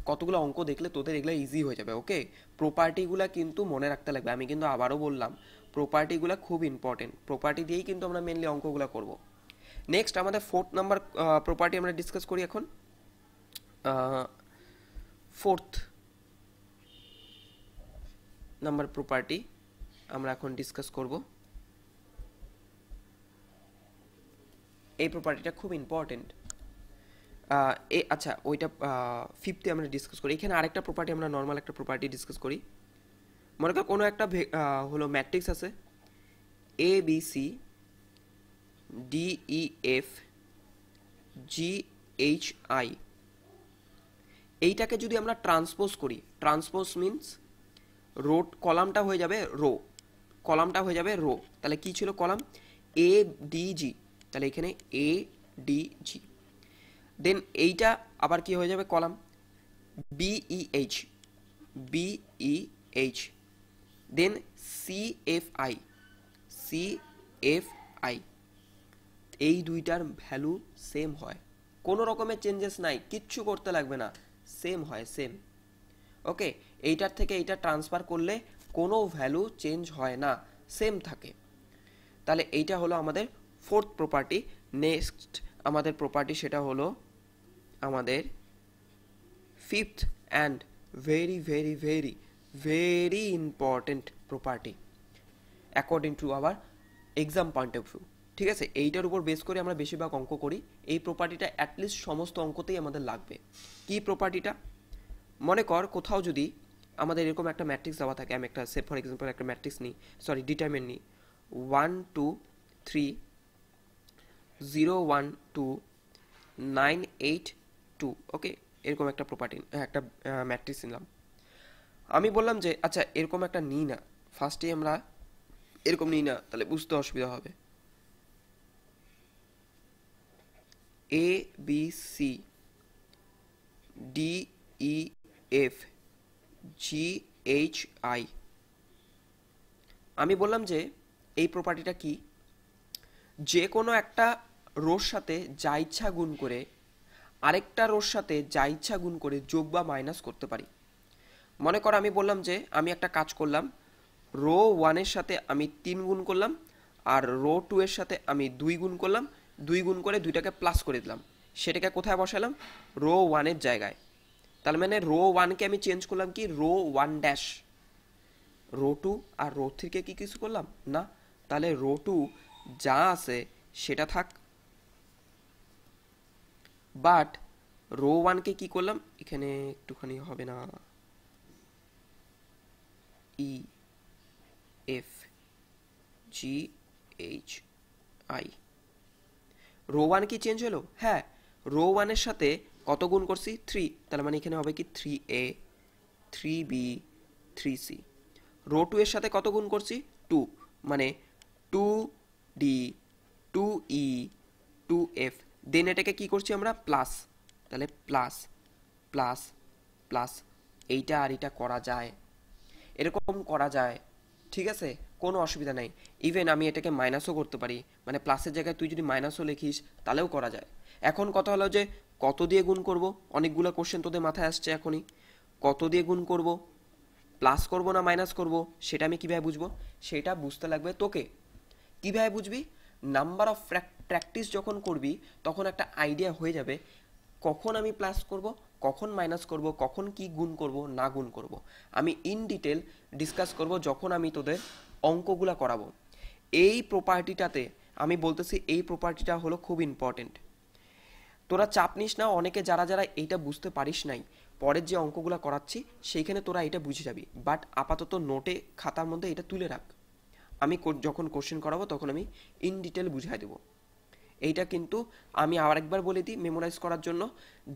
Speaker 1: কতগুলো অঙ্ক দেখলে তোদের এগুলো ইজি হয়ে যাবে। ওকে, প্রপার্টিগুলো কিন্তু মনে রাখতে লাগবে। আমি কিন্তু আবারও বললাম, প্রপার্টিগুলো খুব ইম্পর্টেন্ট, প্রপার্টি দিয়েই কিন্তু আমরা মেনলি অঙ্কগুলো করব। নেক্সট আমাদের 4th নাম্বার প্রপার্টি আমরা ডিসকাস করি এখন। 4th নাম্বার প্রপার্টি আমরা এখন ডিসকাস করব। এই প্রপার্টিটা খুব ইম্পর্টেন্ট। আচ্ছা, ওইটা 5th আমরা ডিসকাস করি। এখানে আরেকটা প্রপার্টি, আমরা নর্মাল একটা প্রপার্টি ডিসকাস করি। মনে কর কোনো একটা হলো ম্যাট্রিক্স আছে A B C D E F G GHI, এইটাকে যদি আমরা ট্রান্সপোজ করি, ট্রান্সপোজ মিন্স রো, কলামটা হয়ে যাবে রো, কলামটা হয়ে যাবে রো। তাহলে কি ছিল কলাম? ADG, তাহলে এখানে ADG। দেন এইটা আবার কি হয়ে যাবে কলাম? BEH, BEH। দেন CFI, CFI। এই দুইটার ভ্যালু সেম হয়, কোনো রকমের চেঞ্জেস নাই, কিচ্ছু করতে লাগবে না, সেম হয়, সেম। ওকে, এইটার থেকে এইটা ট্রান্সফার করলে কোনো ভ্যালু চেঞ্জ হয় না, সেম থাকে। তাহলে এইটা হলো আমাদের ফোর্থ প্রপার্টি। নেক্সট আমাদের প্রপার্টি সেটা হলো আমাদের fifth and very very very very important property according to our exam point of view. ঠিক আছে, এইটার উপর বেস করে আমরা বেশিরভাগ অঙ্ক করি। এই প্রপার্টিটা অ্যাটলিস্ট সমস্ত অঙ্কতেই আমাদের লাগবে। কি প্রপার্টিটা? মনে কর কোথাও যদি আমাদের এরকম একটা ম্যাট্রিক্স দেওয়া থাকে, আমি একটা ফর এক্সাম্পল একটা ম্যাট্রিক্স নিই, সরি ডিটারমিনেন্ট নিই, 1 2 3 0 1 2 9 8 2। ওকে, এরকম একটা প্রপার্টি, একটা ম্যাট্রিক্স নিলাম। আমি বললাম যে আচ্ছা এরকম একটা নিই না, ফার্স্টে আমরা এরকম নিই না, তাহলে বুঝতে অসুবিধা হবে। ABC DEF GHI। আমি বললাম যে এই প্রপার্টিটা কি, যে কোনো একটা রোর সাথে যা ইচ্ছা গুণ করে আরেকটা রোর সাথে যা ইচ্ছা গুণ করে যোগ বা মাইনাস করতে পারি। মনে কর আমি বললাম যে আমি একটা কাজ করলাম, রো 1 এর সাথে আমি 3 গুণ করলাম, আর রো 2 এর সাথে আমি 2 গুণ করলাম, 2 গুণ করে দুইটাকে প্লাস করে দিলাম, সেটাকে কোথায় বসালাম? রো 1 এর জায়গায়। তার মানে রো 1কে আমি চেঞ্জ করলাম কি রো 1 ড্যাশ, রো 2 আর রো 3 কে কি কিছু করলাম না, তাহলে রো 2 যা আছে সেটা থাক, বাট রো 1কে কি করলাম, এখানে একটুখানি হবে না, EF GHI। রো 1 কি চেঞ্জ হলো? হ্যাঁ, রো 1 এর সাথে কত গুণ করছি? 3, তার মানে এখানে হবে কি 3A 3B 3C। রো 2 এর সাথে কত গুণ করছি? 2, মানে 2D 2E 2F। দেন এটাকে কি করছি আমরা? প্লাস, তাহলে প্লাস প্লাস প্লাস। এইটা আর এটা করা যায়, এরকম করা যায়, ঠিক আছে, কোনো অসুবিধা নাই। ইভেন আমি এটাকে মাইনাসও করতে পারি, মানে প্লাসের জায়গায় তুই যদি মাইনাসও লিখিস তাহলেও করা যায়। এখন কথা হলো যে কত দিয়ে গুণ করব? অনেকগুলো কোশ্চেন তোদের মাথায় আসছে এখনই, কত দিয়ে গুণ করব, প্লাস করব না মাইনাস করব, সেটা আমি কীভাবে বুঝবো? সেটা বুঝতে লাগবে তোকে। কীভাবে বুঝবি? নাম্বার অফ প্র্যাকটিস যখন করবি তখন একটা আইডিয়া হয়ে যাবে কখন আমি প্লাস করব, কখন মাইনাস করব, কখন কি গুণ করব না গুণ করব। আমি ইন ডিটেল ডিসকাস করব যখন আমি তোদের অঙ্কগুলা করাবো। এই প্রপার্টিটাতে আমি বলতেছি এই প্রপার্টিটা হলো খুব ইম্পর্টেন্ট। তোরা চাপ নিস না, অনেকে যারা যারা এইটা বুঝতে পারিস নাই, পরের যে অঙ্কগুলো করাচ্ছি সেইখানে তোরা এটা বুঝে যাবি, বাট আপাতত নোটে খাতার মধ্যে এটা তুলে রাখ। আমি যখন কোশ্চেন করাবো তখন আমি ইন ডিটেল বুঝাই দেবো। এইটা কিন্তু আমি আরেকবার বলে দিই মেমোরাইজ করার জন্য,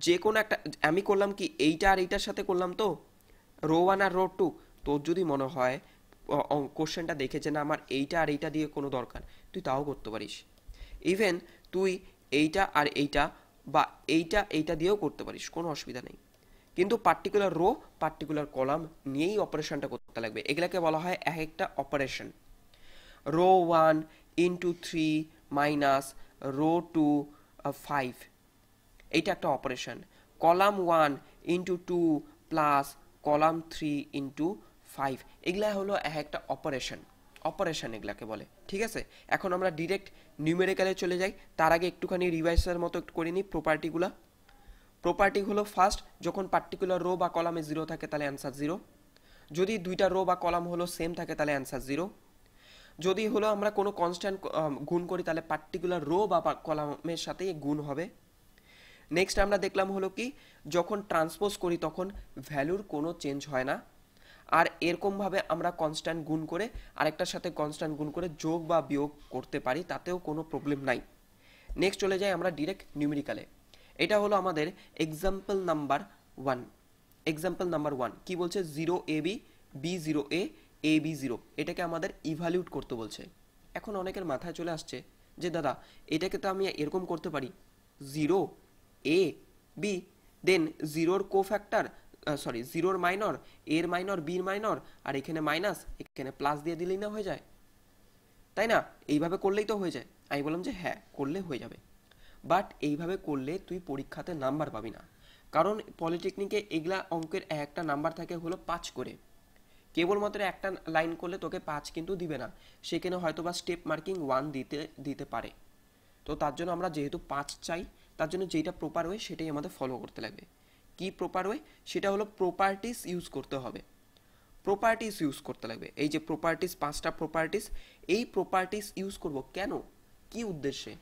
Speaker 1: যে কোনো একটা আমি করলাম কি এইটা আর এইটার সাথে করলাম তো রো 1 আর রো 2, তোর যদি মনে হয় কোশ্চেনটা দেখে যে না আমার এইটা আর এইটা দিয়ে কোনো দরকার, তুই তাও করতে পারিস। ইভেন তুই এইটা আর এইটা বা এইটা এইটা দিয়েও করতে পারিস, কোনো অসুবিধা নেই। কিন্তু পার্টিকুলার রো পার্টিকুলার কলাম নিয়েই অপারেশনটা করতে লাগবে, এগুলাকে বলা হয় এক একটা operation. Row 1 into 3 minus row 2 5, এইটা একটা operation. Column 1 into 2 plus column 3 into 5, এগুলা হলো এক একটা অপারেশন, অপারেশন এগুলাকে বলে। ঠিক আছে, এখন আমরা ডিরেক্ট নিউমেরিক্যালে চলে যাই। তার আগে একটুখানি রিভাইসের মতো একটু করে নিই প্রপার্টিগুলা। প্রপার্টি হলো ফার্স্ট, যখন পার্টিকুলার রো বা কলামে 0 থাকে তাহলে অ্যান্সার 0, যদি দুইটা রো বা কলাম হলো সেম থাকে তাহলে অ্যান্সার 0, যদি হলো আমরা কোনো কনস্ট্যান্ট গুণ করি তাহলে পার্টিকুলার রো বা কলামের সাথে গুণ হবে। নেক্সট আমরা দেখলাম হলো কি যখন ট্রান্সপোজ করি তখন ভ্যালুর কোনো চেঞ্জ হয় না, আর এরকমভাবে আমরা কনস্ট্যান্ট গুণ করে আরেকটার সাথে কনস্ট্যান্ট গুণ করে যোগ বা বিয়োগ করতে পারি, তাতেও কোনো প্রবলেম নাই। নেক্সট চলে যাই আমরা ডিরেক্ট নিউমেরিক্যালে। এটা হলো আমাদের এক্সাম্পল নাম্বার 1। এক্সাম্পল নাম্বার 1 কি বলছে, 0ab b0a ab0, এটাকে আমাদের ইভ্যালুয়েট করতে বলছে। এখন অনেকের মাথায় চলে আসছে যে দাদা এটাকে তো আমি এরকম করতে পারি, 0a b, দেন 0র কোফ্যাক্টর, সরি 0র মাইনর, এর মাইনর, বির মাইনর, আর এখানে মাইনাস, এখানে প্লাস দিয়ে দিলেই না হয়ে যায়, তাই না? এইভাবে করলেই তো হয়ে যায়। আমি বললাম যে হ্যাঁ করলে হয়ে যাবে, বাট এইভাবে করলে তুই পরীক্ষাতে নাম্বার পাবি না, কারণ পলিটেকনিকে এগুলা অঙ্কের একটা নাম্বার থাকে হলো 5 করে। কেবলমাত্র একটা লাইন করলে তোকে 5 কিন্তু দিবে না, সেখানে হয়তো বা স্টেপ মার্কিং 1 দিতে দিতে পারে। তো তার জন্য আমরা যেহেতু 5 চাই, তার জন্য যেটা প্রপার ওয়ে সেটাই আমাদের ফলো করতে লাগবে। কি প্রপার ওয়ে? সেটা হলো প্রপার্টিস ইউজ করতে হবে। প্রপার্টিস ইউজ করতে লাগবে। এই যে প্রপার্টিস, 5টা প্রপার্টিস, এই প্রপার্টিস ইউজ করব কেন, কি উদ্দেশ্যে,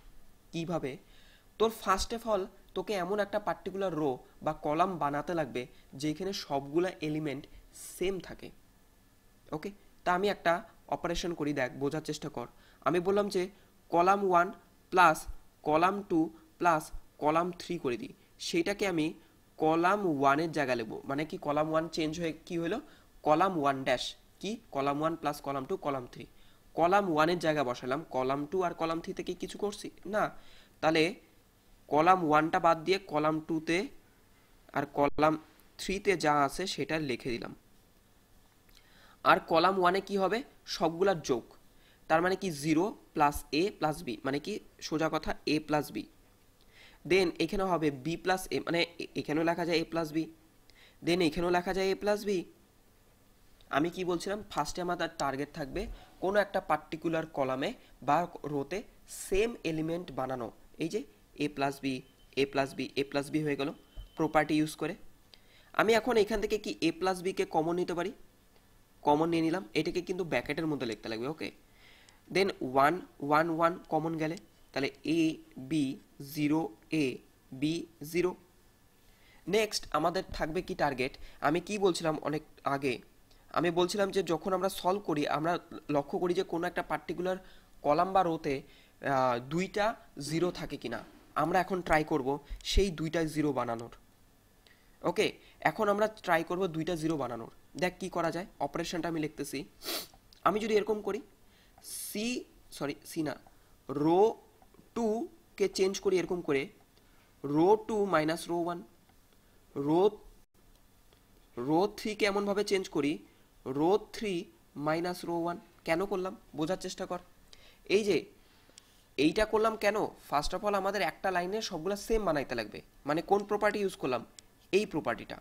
Speaker 1: কিভাবে? তোর ফার্স্ট অফ অল তোকে এমন একটা পার্টিকুলার রো বা কলাম বানাতে লাগবে যেখানে সবগুলা এলিমেন্ট সেম থাকে। ওকে, তা আমি একটা অপারেশন করি, দেখ বোঝার চেষ্টা কর। আমি বললাম যে column 1 plus column 2 plus column 3 করে দিই, সেইটাকে আমি কলাম 1-এর জায়গায় নেব, মানে কি কলাম 1 চেঞ্জ হয়ে কি হলো, কলাম 1 ড্যাশ, কি column 1 plus column 2 column 3, column 1-এর জায়গায় বসালাম, কলাম 2 আর কলাম 3 থেকে কিছু করছি না, তাহলে কলাম 1টা বাদ দিয়ে কলাম 2-তে আর কলাম 3-তে যা আছে সেটা লিখে দিলাম। আর কলাম 1-এ কি হবে, সবগুলার যোগ, তার মানে কি 0 প্লাস এ প্লাস বি, মানে কি সোজা কথা এ প্লাস বি। দেন এখানে হবে বি প্লাস এ, মানে এখানেও লেখা যায় এ প্লাস বি, দেন এখানেও লেখা যায় এ প্লাস বি। আমি কি বলছিলাম, ফার্স্টে আমাদের টার্গেট থাকবে কোনো একটা পার্টিকুলার কলামে বা রোতে সেম এলিমেন্ট বানানো। এই যে এ প্লাস বি, এ প্লাস বি, এ প্লাস বি হয়ে গেল প্রপার্টি ইউজ করে। আমি এখন এখান থেকে কি এ প্লাস বিকে কমন নিতে পারি, কমন নিয়ে নিলাম, এটাকে কিন্তু ব্র্যাকেটের মধ্যে লিখতে লাগবে। ওকে, দেন 1 1 1 কমন গেলে, তাহলে A B 0 A B 0। Next আমাদের থাকবে কি টার্গেট, আমি কি বলছিলাম অনেক আগে, আমি বলছিলাম যে যখন আমরা সলভ করি আমরা লক্ষ্য করি যে কোনো একটা পার্টিকুলার কলাম বা রোতে 2টা 0 থাকে কিনা। আমরা এখন ট্রাই করব সেই 2টা 0 বানানোর। ওকে, এখন আমরা ট্রাই করব 2টা 0 বানানোর। দেখ কি করা যায়, অপারেশনটা আমি লিখতেছি। আমি যদি এরকম করি, সি, সরি সি না, রো 2 কে চেঞ্জ করি এরকম করে, row 2 minus row 1, row row 3 কে এমনভাবে চেঞ্জ করি, রো 3 মাইনাস রো 1। কেন করলাম বোঝার চেষ্টা কর। এই যে এইটা করলাম কেন, ফার্স্ট অফ অল আমাদের একটা লাইনে সবগুলো সেম বানাইতে লাগবে, মানে কোন প্রপার্টি ইউজ করলাম, এই প্রপার্টিটা।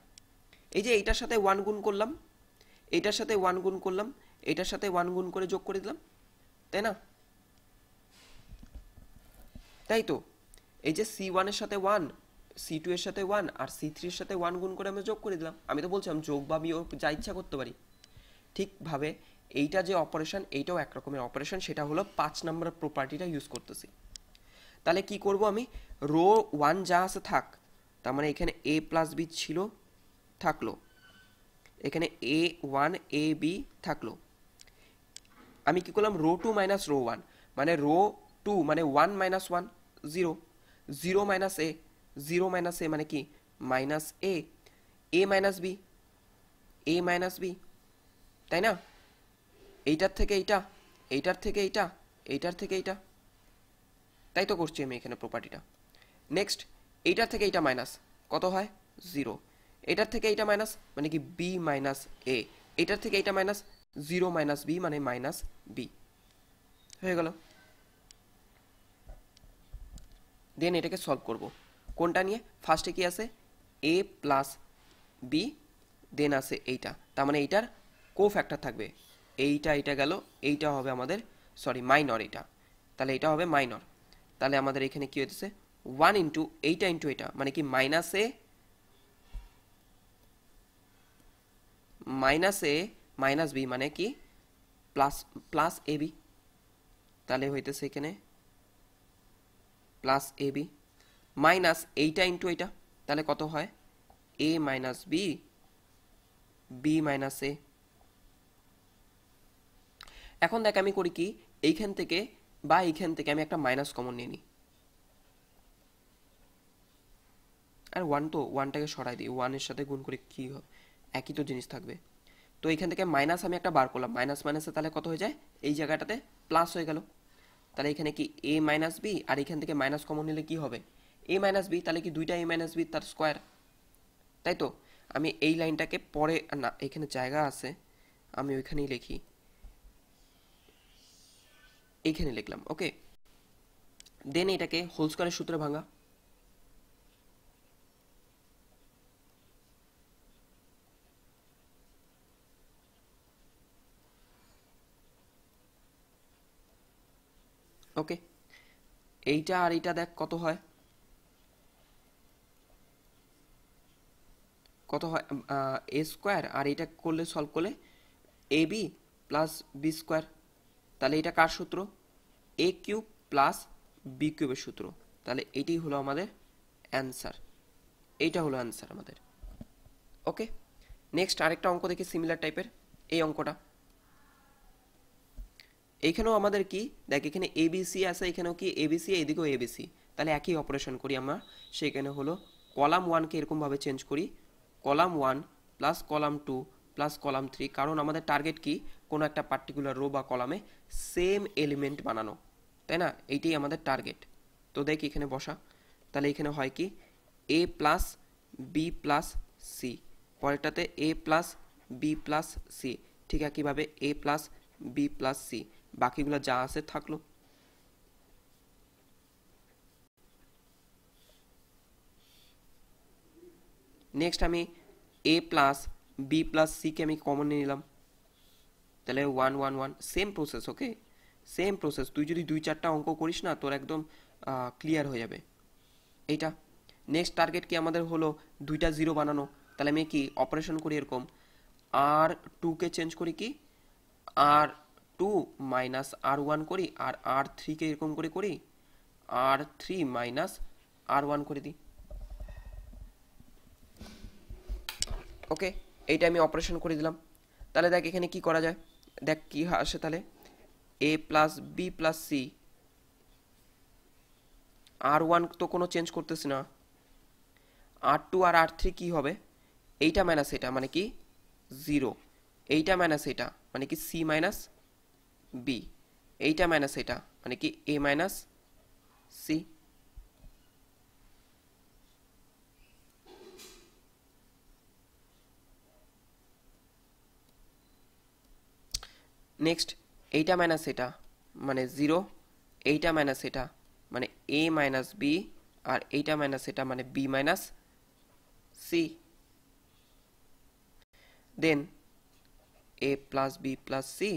Speaker 1: এই যে এইটার সাথে 1 গুণ করলাম, এইটার সাথে 1 গুণ করলাম, এইটার সাথে 1 গুণ করে যোগ করে দিলাম, তাই না? তাই তো, এই যে C1 এর সাথে 1, C2 এর সাথে 1 আর C3 এর সাথে 1 গুণ করে আমরা যোগ করে দিলাম। আমি তো বলছিলাম যোগ বা বিয়োগ যা ইচ্ছা করতে পারি। ঠিকভাবে এইটা যে অপারেশন, এইটাও এক রকমের অপারেশন, সেটা হলো 5 নম্বর প্রপার্টিটা ইউজ করতেছি। তাহলে কি করব, আমি রো 1 যা আছে থাক, তার মানে এখানে a প্লাস বি ছিল, থাকলো, এখানে a1 a b থাকলো। আমি কি করলাম, রো 2 মাইনাস রো 1, মানে রো 2 মানে 1 মাইনাস 1 0, 0 মাইনাস এ, 0 মাইনাস এ মানে কি মাইনাস এ মাইনাস বি, এ মাইনাস বি, তাই না? এইটার থেকে এইটা, এইটার থেকে এইটা, এইটার থেকে এইটা, তাই তো করছি আমি এখানে প্রপার্টিটা। নেক্সট এইটার থেকে এইটা মাইনাস, কত হয় 0, এটার থেকে এইটা মাইনাস মানে কি বি মাইনাস এ, এটার থেকে এইটা মাইনাস 0 মাইনাস বি মানে মাইনাস বি, হয়ে গেল। দেন এটাকে সলভ করব কোনটা নিয়ে, ফার্স্টে কি আছে এ প্লাস বি, দেন আছে এইটা, তার মানে এইটার কো ফ্যাক্টর থাকবে, এইটা গেল, এইটা হবে আমাদের সরি মাইনর, এটা তাহলে এটা হবে মাইনর। তাহলে আমাদের এখানে কি হইতেছে 1 ইন্টু এইটা ইন্টু এটা, মানে কি মাইনাস এ মাইনাস বি মানে কি প্লাস প্লাস এ বি, তাহলে হইতেছে এখানে প্লাস এ বি মাইনাস এইটা ইন্টু এইটা, তাহলে কত হয় এ মাইনাস বি, বি মাইনাস এ। এখন দেখ আমি করি কি, এইখান থেকে বা এইখান থেকে আমি একটা মাইনাস কমন নিয়ে নিই, আর ওয়ান তো ওয়ানটাকে সরাই দিই, ওয়ানের সাথে গুণ করে কী হবে, একই তো জিনিস থাকবে। তো এখান থেকে মাইনাস আমি একটা বার করলাম, মাইনাস মাইনাসে তাহলে কত হয়ে যায়, এই জায়গাটাতে প্লাস হয়ে গেল। তাহলে এখানে কি এ মাইনাস বি, আর এখান থেকে মাইনাস কমন নিলে কি হবে, এ মাইনাস বি, তাহলে কি দুইটা এ মাইনাস বি তার স্কোয়ার, তাই তো। আমি এই লাইনটাকে পরে, না এখানে জায়গা আছে, আমি ওইখানেই লিখি, এইখানে লিখলাম, ওকে। দেন এটাকে হোল স্কোয়ারের সূত্রে ভাঙা, ওকে। এইটা আর এইটা দেখ কত হয়, কত হয়, এ স্কোয়ার, আর এইটা করলে সলভ করলে A B plus B square. তাহলে এটা কার সূত্র, এ কিউব প্লাস বি কিউবের সূত্র। তাহলে এটাই হলো আমাদের অ্যান্সার, এইটা হলো অ্যান্সার আমাদের, ওকে। নেক্সট আরেকটা অঙ্ক দেখি সিমিলার টাইপের, এই অঙ্কটা। এইখানেও আমাদের কি দেখ, এখানে এবিসি আছে, এখানেও কি এবিসি, এইদিকেও এবিসি, তাহলে একই অপারেশন করি আমরা। সেখানে হলো কলাম ওয়ানকে এরকমভাবে চেঞ্জ করি, column one plus column two plus column three, কারণ আমাদের টার্গেট কি, কোনো একটা পার্টিকুলার রো বা কলামে সেম এলিমেন্ট বানানো, তাই না, এইটাই আমাদের টার্গেট। তো দেখ এখানে বসা, তাহলে এখানে হয় কি A plus B plus C, পরেরটাতে A plus B plus C, ঠিক একইভাবে A plus B plus C, বাকিগুলো যা আছে থাকলো। নেক্সট আমি এ প্লাস বি প্লাস সিকে আমি কমন নিয়ে নিলাম, তাহলে one one one, same process, okay, same process. তুই যদি দুই চারটা অঙ্ক করিস না, তোর একদম ক্লিয়ার হয়ে যাবে এইটা। নেক্সট টার্গেট কি আমাদের হলো দুইটা জিরো বানানো, তাহলে আমি কি অপারেশন করি এরকম, আর টুকে চেঞ্জ করি কি আর টু মাইনাস আর ওয়ান করি, আর আর থ্রিকে এরকম করে করি আর থ্রি মাইনাস আর ওয়ান করে দিই, ওকে। এইটা আমি অপারেশন করে দিলাম। তাহলে দেখ এখানে কি করা যায়, দেখ কি আসে, তাহলে এ প্লাস বি প্লাস সি, আর ওয়ান তো কোনো চেঞ্জ করতেছি না, আর টু আর আর থ্রি কী হবে, এইটা মাইনাস এটা মানে কি জিরো, এইটা মাইনাস এটা মানে কি সি মাইনাস বি, এইটা মাইনাস এটা মানে কি এ মাইনাস সি। নেক্সট এইটা মাইনাস এটা মানে জিরো, এইটা মাইনাস এটা মানে এ মাইনাস বি, আর এইটা মাইনাস এটা মানে বি মাইনাস সি। দেন এ প্লাস বি প্লাস সি,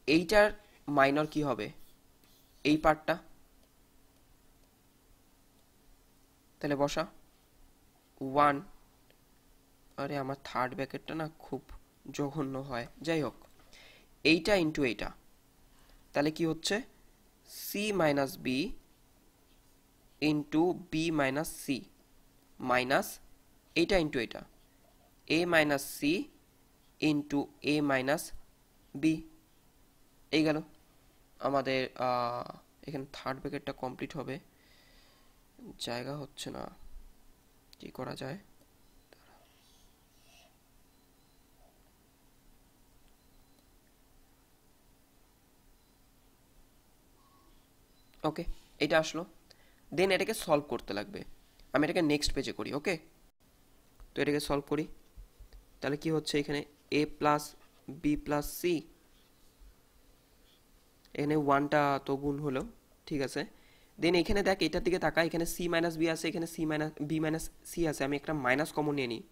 Speaker 1: এইটার মাইনর কি হবে, এই পার্টটা, তাহলে বসা ওয়ান, আরে আমার থার্ড ব্র্যাকেটটা না খুব জঘন্য হয়, যাই হোক, এইটা ইন্টু এইটা, তাহলে কি হচ্ছে C minus B into B minus C, minus এইটা ইন্টু এইটা A minus C into A minus B. এই গেল আমাদের, এখানে থার্ড ব্র্যাকেটটা কমপ্লিট হবে, জায়গা হচ্ছে না, কি করা যায়, ওকে এটা আসলো। দেন এটাকে সলভ করতে লাগবে, আমি এটাকে নেক্সট পেজে করি, ওকে। তো এটাকে সলভ করি, তাহলে কি হচ্ছে এখানে এ প্লাস বি প্লাস সি, এখানে ওয়ানটা তো গুণ হলো, ঠিক আছে। দেন এখানে দেখ এটার দিকে তাকা, এখানে সি মাইনাস বি আছে, এখানে C minus B minus C আছে, আমি একটা মাইনাস কমন নিয়ে নিই,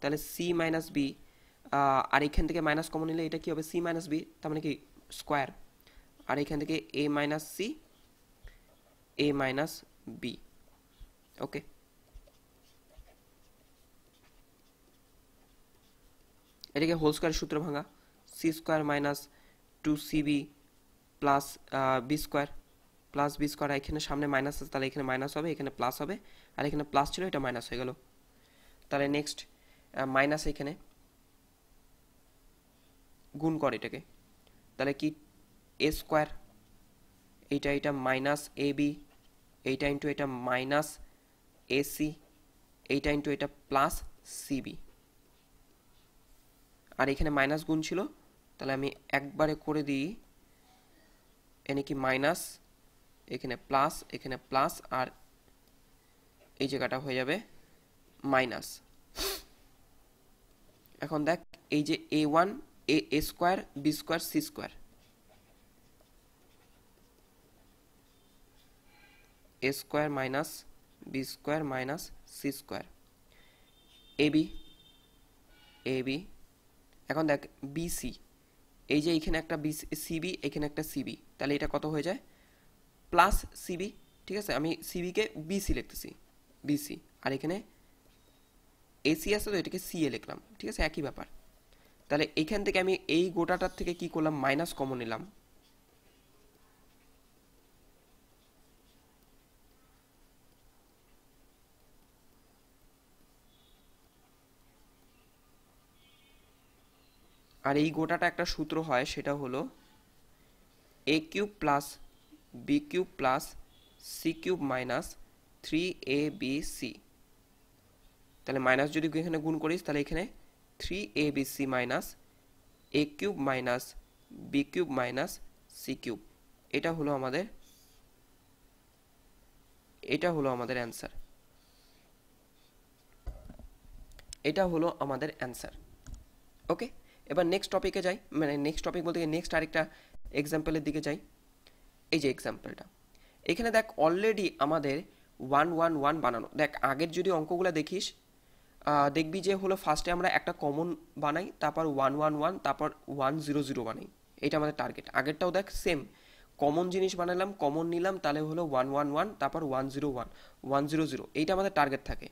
Speaker 1: তাহলে সি মাইনাস বি, আর এখান থেকে মাইনাস কমন নিলে এটা কি হবে সি মাইনাস বি, তার মানে কি স্কোয়ার, আর এখান থেকে A minus C A minus B, okay. এটাকে হোল স্কোয়ার সূত্র ভাঙা, C square minus two C B plus B square plus B square, এখানে সামনে মাইনাস আছে তাহলে এখানে মাইনাস হবে, এখানে প্লাস হবে, আর এখানে প্লাস ছিল এটা মাইনাস হয়ে গেল। তাহলে নেক্সট মাইনাস এখানে গুণ করে এটাকে, তাহলে কি এ স্কোয়ার, এইটা এটা মাইনাস এ বি, এইটা ইন্টু এটা মাইনাস এসি, এইটা ইন্টু এটা প্লাস সিবি, আর এখানে মাইনাস গুণ ছিল, তাহলে আমি একবারে করে দিই, এনে কি মাইনাস, এখানে প্লাস, আর এই জায়গাটা হয়ে যাবে মাইনাস। এখন দেখ এই যে a1 a square B square C square, a square minus B square minus C square, AB. এখন দেখ বিসি, এই যে এখানে একটা সিবি, এখানে একটা সিবি, তাহলে এটা কত হয়ে যায় প্লাস সিবি, ঠিক আছে, আমি সিবিকে বিসি লিখতেছি, বিসি, আর এখানে এসি আছে তো এটাকে সিএ লিখলাম, ঠিক আছে, একই ব্যাপার। তাহলে এখান থেকে আমি এই গোটাটার থেকে কি করলাম, মাইনাস কমন নিলাম, আর এই গোটাটা একটা সূত্র হয়, সেটা হলো A cube plus B cube plus C cube minus 3abc। তাহলে মাইনাস যদি এখানে গুণ করিস, তাহলে এখানে 3abc minus A cube minus B cube minus C cube, এটা হলো আমাদের অ্যান্সার, এটা হলো আমাদের অ্যান্সার। ওকে, এবার নেক্সট টপিকে যাই, মানে নেক্সট টপিক বলতে নেক্সট আরেকটা এক্সাম্পলের দিকে যাই। এই যে এক্সাম্পলটা, এখানে দেখ অলরেডি আমাদের 111 বানানো। দেখ আগের যদি অঙ্কগুলো দেখিস, দেখবি যে হলো ফার্স্টে আমরা একটা কমন বানাই, তারপর 111, তারপর 100 বানাই, এটা আমাদের টার্গেট। আগেরটাও দেখ সেম, কমন জিনিস বানালাম, কমন নিলাম, তাহলে হলো 111, তারপর 101, 100, এইটা আমাদের টার্গেট থাকে।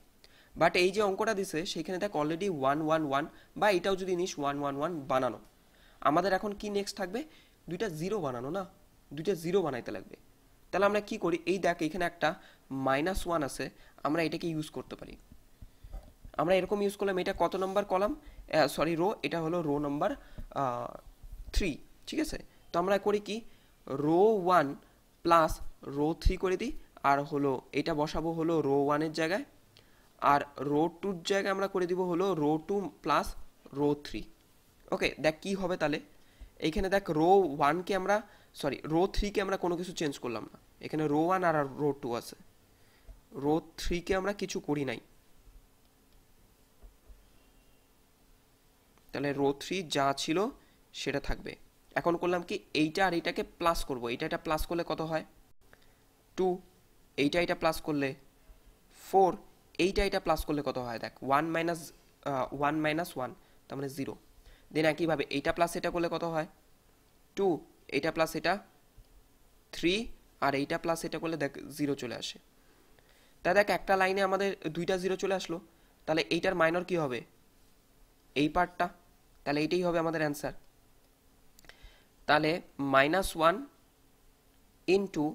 Speaker 1: বাট এই যে অঙ্কটা দিছে সেখানে দেখ অলরেডি 111, বা এটাও যদি নিস 111 বানানো, আমাদের এখন কি নেক্সট থাকবে, দুইটা জিরো বানানো, না দুইটা জিরো বানাইতে লাগবে। তাহলে আমরা কি করি, এই দেখ এখানে একটা -1 আছে, আমরা এটাকে ইউজ করতে পারি। আমরা এরকম ইউজ করলাম, এটা কত নম্বর কলাম, সরি রো, এটা হলো রো নাম্বার 3, ঠিক আছে। তো আমরা করি কি, রো 1 প্লাস রো 3 করে দিই, আর হলো এটা বসাবো হলো রো 1-এর জায়গায়, আর রো 2-র জায়গায় আমরা করে দিব হলো রো 2 প্লাস রো 3। ওকে, দেখ কি হবে তাহলে, এইখানে দেখ রো 1কে আমরা, সরি রো 3কে আমরা কোনো কিছু চেঞ্জ করলাম না, এখানে রো 1 আর রো 2 আছে, রো 3কে আমরা কিছু করি নাই, তাহলে রো 3 যা ছিল সেটা থাকবে। এখন করলাম কি, এইটা আর এইটাকে প্লাস করব, এটা প্লাস করলে কত হয় 2, এইটা প্লাস করলে 4, এইটা প্লাস করলে কত হয় দেখ 1 মাইনাস 1, তার মানে 0। দেন একইভাবে এইটা প্লাস এটা করলে কত হয় 2, এইটা প্লাস এটা 3, আর এইটা প্লাস এটা করলে দেখ 0 চলে আসে। তাই দেখ একটা লাইনে আমাদের দুইটা 0 চলে আসলো, তাহলে এইটার মাইনর কি হবে, এই পার্টটা, তাহলে এইটাই হবে আমাদের অ্যান্সার। তাহলে -1 ইন্টু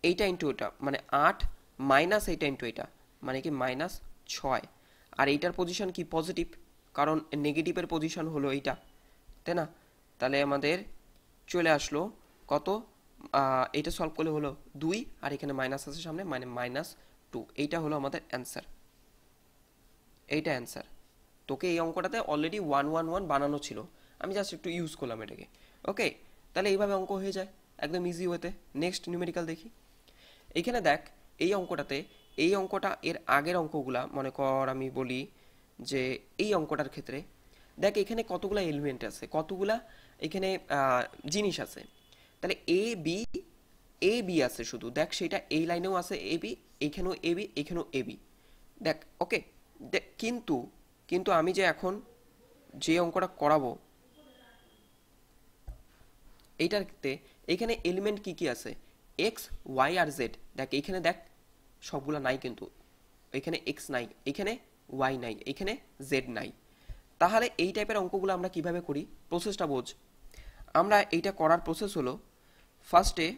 Speaker 1: এইটা ইন্টু এটা, মানে 8 মাইনাস এইটা ইন্টু এটা, মানে কি -6, আর এইটার পজিশন কি পজিটিভ, কারণ নেগেটিভের পজিশন হলো এইটা, তাই না। তাহলে আমাদের চলে আসলো কত, এইটা সলভ করলে হলো 2, আর এখানে মাইনাস আছে সামনে, মানে -2, এইটা হলো আমাদের অ্যান্সার, এইটা অ্যান্সার। তোকে এই অঙ্কটাতে অলরেডি 111 বানানো ছিল, আমি জাস্ট একটু ইউজ করলাম এটাকে। ওকে, তাহলে এইভাবে অঙ্ক হয়ে যায় একদম ইজি ওয়েতে। নেক্সট নিউমেরিক্যাল দেখি। এইখানে দেখ এই অঙ্কটাতে, এই অঙ্কটা এর আগের অঙ্কগুলা মনে কর, আমি বলি যে এই অঙ্কটার ক্ষেত্রে দেখ এখানে কতগুলা এলিমেন্ট আছে, কতগুলা এখানে জিনিস আছে। তাহলে এ বি আছে শুধু, দেখ সেটা এই লাইনেও আছে এ বি, এইখানেও এ বি, এইখানেও এ বি, দেখ ওকে। দেখ কিন্তু আমি যে এখন যে অঙ্কটা করাবো এইটাতে, এখানে এলিমেন্ট কি কি আছে, এক্স ওয়াই আর জেড। দেখ এইখানে দেখ সবগুলা নাই, কিন্তু এখানে এক্স নাই, এখানে ওয়াই নাই, এখানে জেড নাই। তাহলে এই টাইপের অঙ্কগুলো আমরা কিভাবে করি, প্রসেসটা বোঝ। আমরা এইটা করার প্রসেস হলো, ফার্স্টে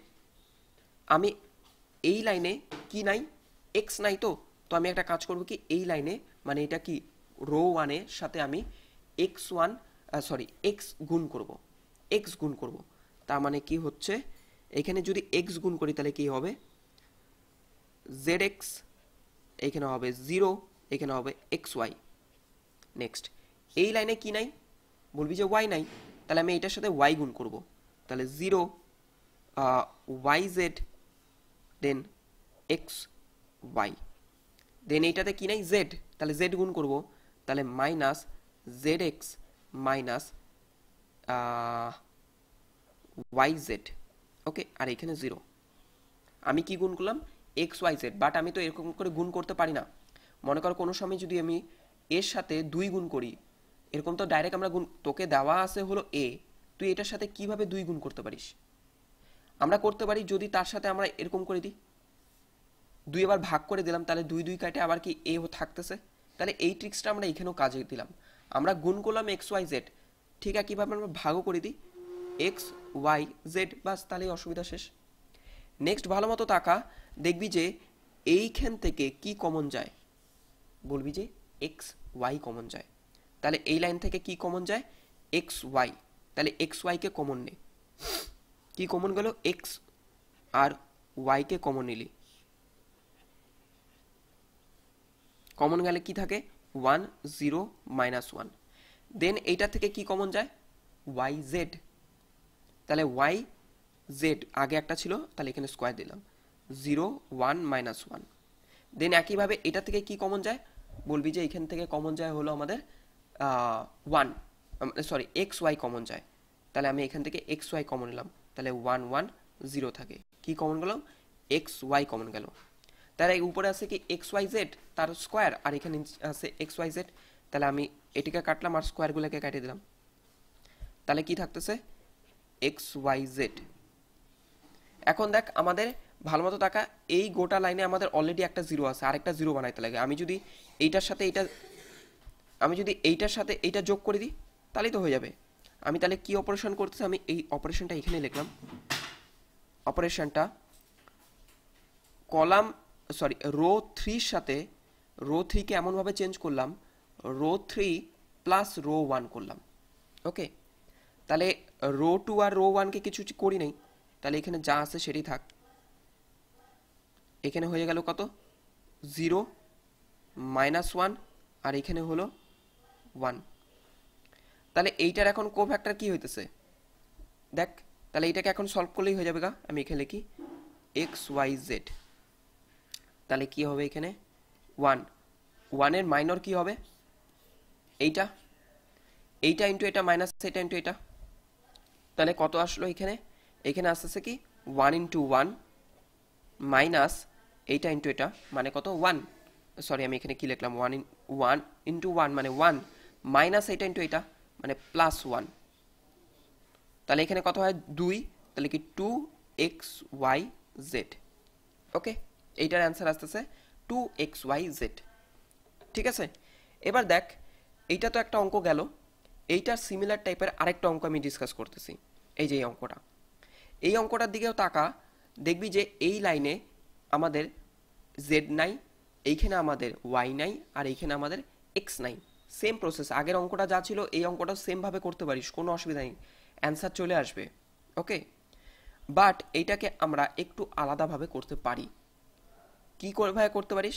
Speaker 1: আমি এই লাইনে কি নাই, এক্স নাই, তো আমি একটা কাজ করব কি, এই লাইনে মানে এটা কি রো 1-এর সাথে আমি এক্স গুণ করব, তার মানে কি হচ্ছে, এখানে যদি এক্স গুণ করি তাহলে কি হবে, জেড এক্স এখানে হবে 0, এখানে হবে xy। নেক্সট এই লাইনে কি নাই, বলবি যে y নাই, তাহলে আমি এটার সাথে y গুণ করব, তাহলে 0 yz দেন xy, দেন এইটাতে কি নাই z, তাহলে z গুণ করব, তাহলে মাইনাস zx মাইনাস yz। ওকে, আর এখানে 0। আমি কি গুণ করলাম, xyz, বাট আমি তো এরকম করে গুণ করতে পারি না। মনে করো কোনো সময় যদি আমি এর সাথে 2 গুণ করি, এরকম তো ডাইরেক্ট আমরা গুণ, তোকে দেওয়া আছে হলো a, তুই এটার সাথে কিভাবে 2 গুণ করতে পারিস? আমরা করতে পারি যদি তার সাথে আমরা এরকম করে দিই, 2 এবার ভাগ করে দিলাম, তাহলে 2 2 কাটে আবার কি a থাকতেছে, তাহলে এই ট্রিক্সটা আমরা এখানেও কাজে দিলাম। আমরা গুণ করলাম xyz, ঠিক আছে, কীভাবে আমরা ভাগও করে দিই xyz, বাস তাহলেই অসুবিধা শেষ। নেক্সট ভালো মতো তাকা, দেখবি যে এইখান থেকে কি কমন যায়, বলবি যে xy কমন যায়, তাহলে এই লাইন থেকে কি কমন যায়, xy, তাহলে xy কে কমন নে, কি কমন গেল, x আর y কে কমন নিলি, কমন গেলে কি থাকে 1 0 -1, দেন এইটা থেকে কি কমন যায় yz, তাহলে yz আগে একটা ছিল, তাহলে এখানে স্কোয়ার দিলাম 0 1 -1, দেন একইভাবে এটা থেকে কি কমন যায়, বলবি যে এখান থেকে কমন যায় হলো আমাদের 1, সরি xy কমন যায়, তাহলে আমি এখান থেকে xy কমন নিলাম, তাহলে 1 1 0 থাকে, কি কমন গেল xy কমন গেল। তাহলে এই উপরে আছে কি xyz তার স্কোয়ার, আর এখানে আছে xyz, তাহলে আমি এটিকে কাটলাম আর স্কোয়ারগুলোকে কেটে দিলাম, তাহলে কি থাকতেছে xyz। এখন দেখ আমাদের ভালো মতো টাকা, এই গোটা লাইনে আমাদের অলরেডি একটা 0 আছে, আরেকটা 0 বানাইতে লাগে, আমি যদি এইটার সাথে এইটা যোগ করে দিই তাহলেই তো হয়ে যাবে। আমি তাহলে কি অপারেশন করতেছি, আমি এই অপারেশনটা এখানে লিখলাম, অপারেশনটা কলাম সরি রো 3 সাথে রো 3 কে এমনভাবে চেঞ্জ করলাম, রো 3 প্লাস রো 1 করলাম। ওকে, তাহলে রো 2 আর রো 1 কে কিছু করি নাই, তাহলে এখানে যা আছে সেটাই থাক, এখানে হয়ে গেল কত 0 -1, আর এখানে হলো 1, তাহলে এইটার এখন কোফ্যাক্টর কি হইতেছে দেখ, তাহলে এইটাকে এখন সলভ করলেই হয়ে যাবে গা। আমি এখানে লিখি xyz, তাহলে কি হবে এখানে 1 1 এর মাইনর কি হবে, এইটা ইন্টু এটা মাইনাস এটা ইন্টু এটা, তাহলে কত আসলো এখানে, এখানে আসতেছে কি 1 ইন্টু 1 মাইনাস এইটা ইন্টু এটা মানে কত 1, সরি আমি এখানে কি লিখলাম 1 ইন্টু 1 মানে 1 মাইনাস এইটা ইন্টু এটা মানে প্লাস 1, তাহলে এখানে কত হয় 2, তাহলে কি 2xyz। ওকে, এইটার অ্যান্সার আসতেছে 2xyz। ঠিক আছে, এবার দেখ এইটা তো একটা অঙ্ক গেল, এইটার সিমিলার টাইপের আরেকটা অঙ্ক আমি ডিসকাস করতেছি। এই যে এই অঙ্কটার দিকেও তাকা, দেখবি যে এই লাইনে আমাদের z নাই, এইখানে আমাদের y নাই, আর এইখানে আমাদের x নাই। সেম প্রসেস, আগের অঙ্কটা যা ছিল এই অঙ্কটা সেমভাবে করতে পারিস, কোনো অসুবিধা নেই, অ্যান্সার চলে আসবে। ওকে, বাট এইটাকে আমরা একটু আলাদাভাবে করতে পারি। কি করে ভাবে করতে পারিস,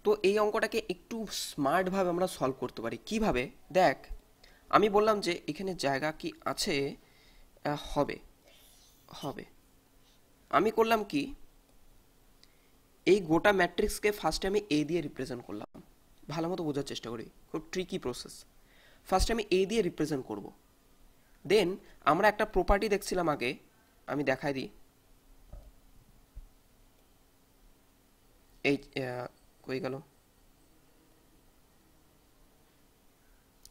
Speaker 1: তো এই অঙ্কটাকে একটু স্মার্টভাবে আমরা সলভ করতে পারি কিভাবে, দেখ আমি বললাম যে এখানে জায়গা কি আছে, হবে হবে আমি করলাম কি, এই গোটা ম্যাট্রিক্সকে ফার্স্টে আমি এ দিয়ে রিপ্রেজেন্ট করলাম, ভালো মতো বোঝার চেষ্টা করি, খুব ট্রিকি প্রসেস। ফার্স্টে আমি এ দিয়ে রিপ্রেজেন্ট করব, দেন আমরা একটা প্রপার্টি দেখছিলাম আগে, আমি দেখাই দিই, এই কই গেল,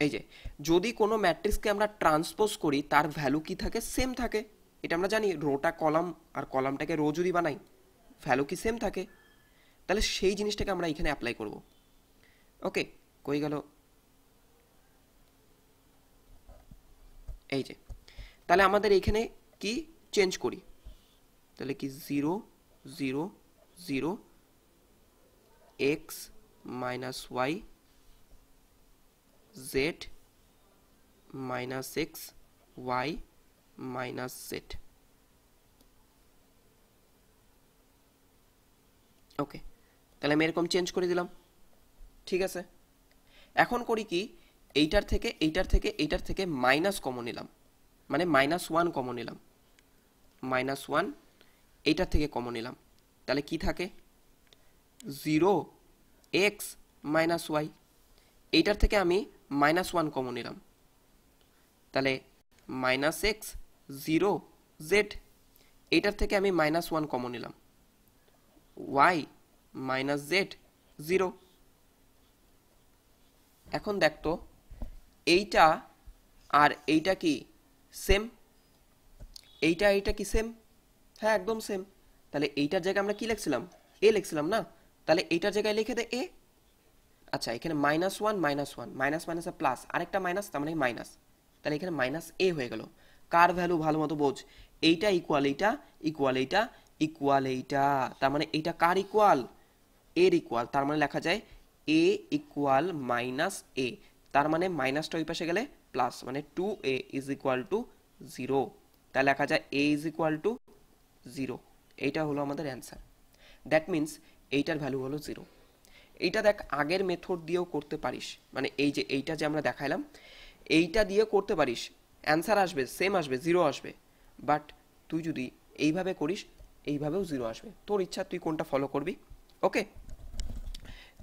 Speaker 1: এই যে যদি কোনো ম্যাট্রিক্সকে আমরা ট্রান্সপোজ করি তার ভ্যালু কি থাকে, সেম থাকে, এটা আমরা জানি, রোটা কলাম আর কলামটাকে রো যদি বানাই ভ্যালু কি সেম থাকে, তাহলে সেই জিনিসটাকে আমরা এখানে অ্যাপ্লাই করব। ওকে, কই গেল, এই যে তাহলে আমাদের এইখানে কি চেঞ্জ করি, তাহলে কি 0 0 0 x minus y z minus x y minus z। ওকে, তাহলে আমি এরকম চেঞ্জ করে দিলাম, ঠিক আছে। এখন করি কি, এইটার থেকে এইটার থেকে এইটার থেকে মাইনাস কমন নিলাম, মানে -1 কমন নিলাম, -1 এইটার থেকে কমন নিলাম, তাহলে কি থাকে 0x - y। এইটার থেকে আমি -1 কমন নিলাম, তাহলে -x 0z। এইটার থেকে আমি -1 কমন নিলাম, y - z 0। এখন দেখতো এইটা আর এইটা কি সেম, এইটা কি সেম, হ্যাঁ একদম সেম। তাহলে এইটার জায়গায় আমরা কি লিখছিলাম, এ লিখছিলাম না, তাহলে এইটার জায়গায় লিখে দে এ। আচ্ছা এখানে -1 -1 মাইনাস মাইনাসে প্লাস, আরেকটা মাইনাস, তার মানে মাইনাস, তাহলে এখানে -a হয়ে গেল। কার ভ্যালু ভালো মতো বোঝ, এইটা ইকুয়াল এইটা ইকুয়াল এইটা ইকুয়াল এইটা, তার মানে এইটা কার ইকুয়াল, এর ইকুয়াল। তার মানে লেখা যায় a ইকুয়াল -a, তার মানে মাইনাসটা ওই পাশে গেলে প্লাস, মানে 2a ইজ ইকুয়াল টু 0। তাহলে লেখা যায় a ইজ ইকুয়াল টু 0। এইটা হলো আমাদের অ্যান্সার। দ্যাট মিন্স এইটার ভ্যালু হলো 0। এইটা দেখ আগের মেথড দিয়েও করতে পারিস, মানে এই যে এইটা যে আমরা দেখাইলাম এইটা দিয়ে করতে পারিস, অ্যান্সার আসবে সেম, আসবে 0 আসবে। বাট তুই যদি এইভাবে করিস এইভাবেও 0 আসবে, তোর ইচ্ছা তুই কোনটা ফলো করবি। ওকে,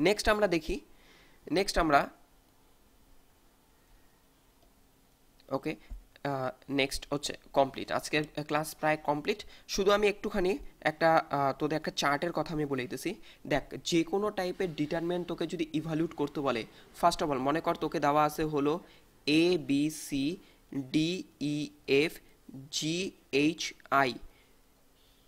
Speaker 1: নেক্সট আমরা দেখি, নেক্সট আমরা ওকে নেক্সট হচ্ছে কমপ্লিট, আজকের ক্লাস প্রায় কমপ্লিট। শুধু আমি একটুখানি একটা তোদের একটা চার্টের কথা আমি বলে দিতেছি। দেখ যে কোনো টাইপের ডিটারমিনেন্ট তোকে যদি ইভ্যালুয়েট করতে বলে, ফার্স্ট অফ অল মনে কর তোকে দেওয়া আছে হলো ABCDEFGHI।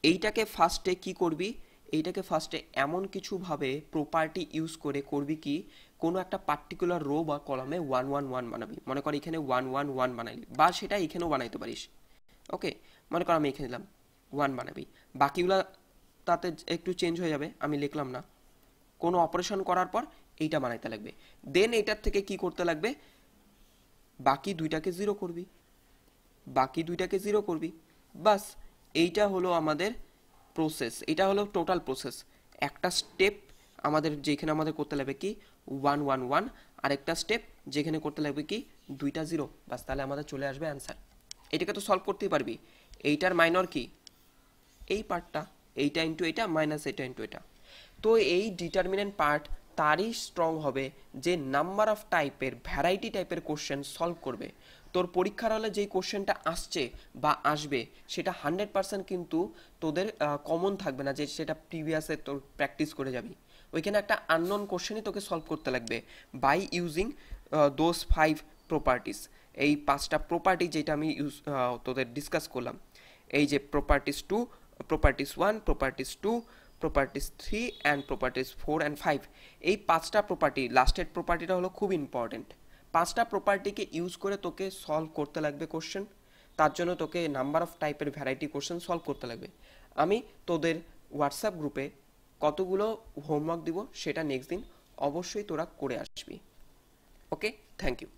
Speaker 1: এইটাকে ফার্স্টে কি করবি, এইটাকে ফার্স্টে এমন কিছুভাবে প্রপার্টি ইউজ করে করবি কি, কোনো একটা পার্টিকুলার রো বা কলামে 111 বানাবি। মনে কর এখানে 111 বানাইলি, বা সেটা এখানেও বানাইতে পারিস। ওকে, মনে কর আমি এখানে দিলাম 1 বানাবি, বাকিগুলা তাতে একটু চেঞ্জ হয়ে যাবে, আমি লিখলাম না। কোনো অপারেশন করার পর এইটা বানাইতে লাগবে, দেন এইটার থেকে কি করতে লাগবে, বাকি দুইটাকে জিরো করবি, বাকি দুইটাকে জিরো করবি, বাস। এইটা হলো আমাদের প্রসেস, এটা হলো টোটাল প্রসেস। একটা স্টেপ আমাদের যেখানে আমাদের করতে লাগবে কি 111, আর একটা স্টেপ যেখানে করতে লাগবে কি দুইটা জিরো, বাস তাহলে আমাদের চলে আসবে অ্যান্সার। এটাকে তো সলভ করতেই পারবি। এইটার মাইনর কি, এই পার্টটা, এইটা ইন্টু এটা মাইনাস এটা ইন্টু এটা। তো এই ডিটারমিনেন্ট পার্ট তারই স্ট্রং হবে যে নাম্বার অফ টাইপের ভ্যারাইটি টাইপের কোশ্চেন সলভ করবে। তোর পরীক্ষার হলে যেই কোশ্চেনটা আসছে বা আসবে সেটা 100% কিন্তু তোদের কমন থাকবে না, যে সেটা প্রিভিয়াসে তোর প্র্যাকটিস করে যাবি। ওইখানে একটা আননোন কোশ্চেনই তোকে সলভ করতে লাগবে বাই ইউজিং দোজ 5 প্রপার্টিস। এই 5টা প্রপার্টি যেটা আমি তোদের ডিসকাস করলাম, এই যে properties 2, properties 1, properties 2, properties 3 and properties 4 and 5। এই 5টা প্রপার্টি, লাস্টের প্রপার্টিটা হলো খুব ইম্পর্টেন্ট। 5টা প্রপার্টিকে ইউজ করে তোকে সলভ করতে লাগবে কোশ্চেন, তার জন্য তোকে নাম্বার অফ টাইপের ভ্যারাইটি কোশ্চেন সলভ করতে লাগবে। আমি তোদের হোয়াটসঅ্যাপ গ্রুপে কতগুলো হোমওয়ার্ক দিব সেটা নেক্সট দিন অবশ্যই তোরা করে আসবি। ওকে, থ্যাংক ইউ।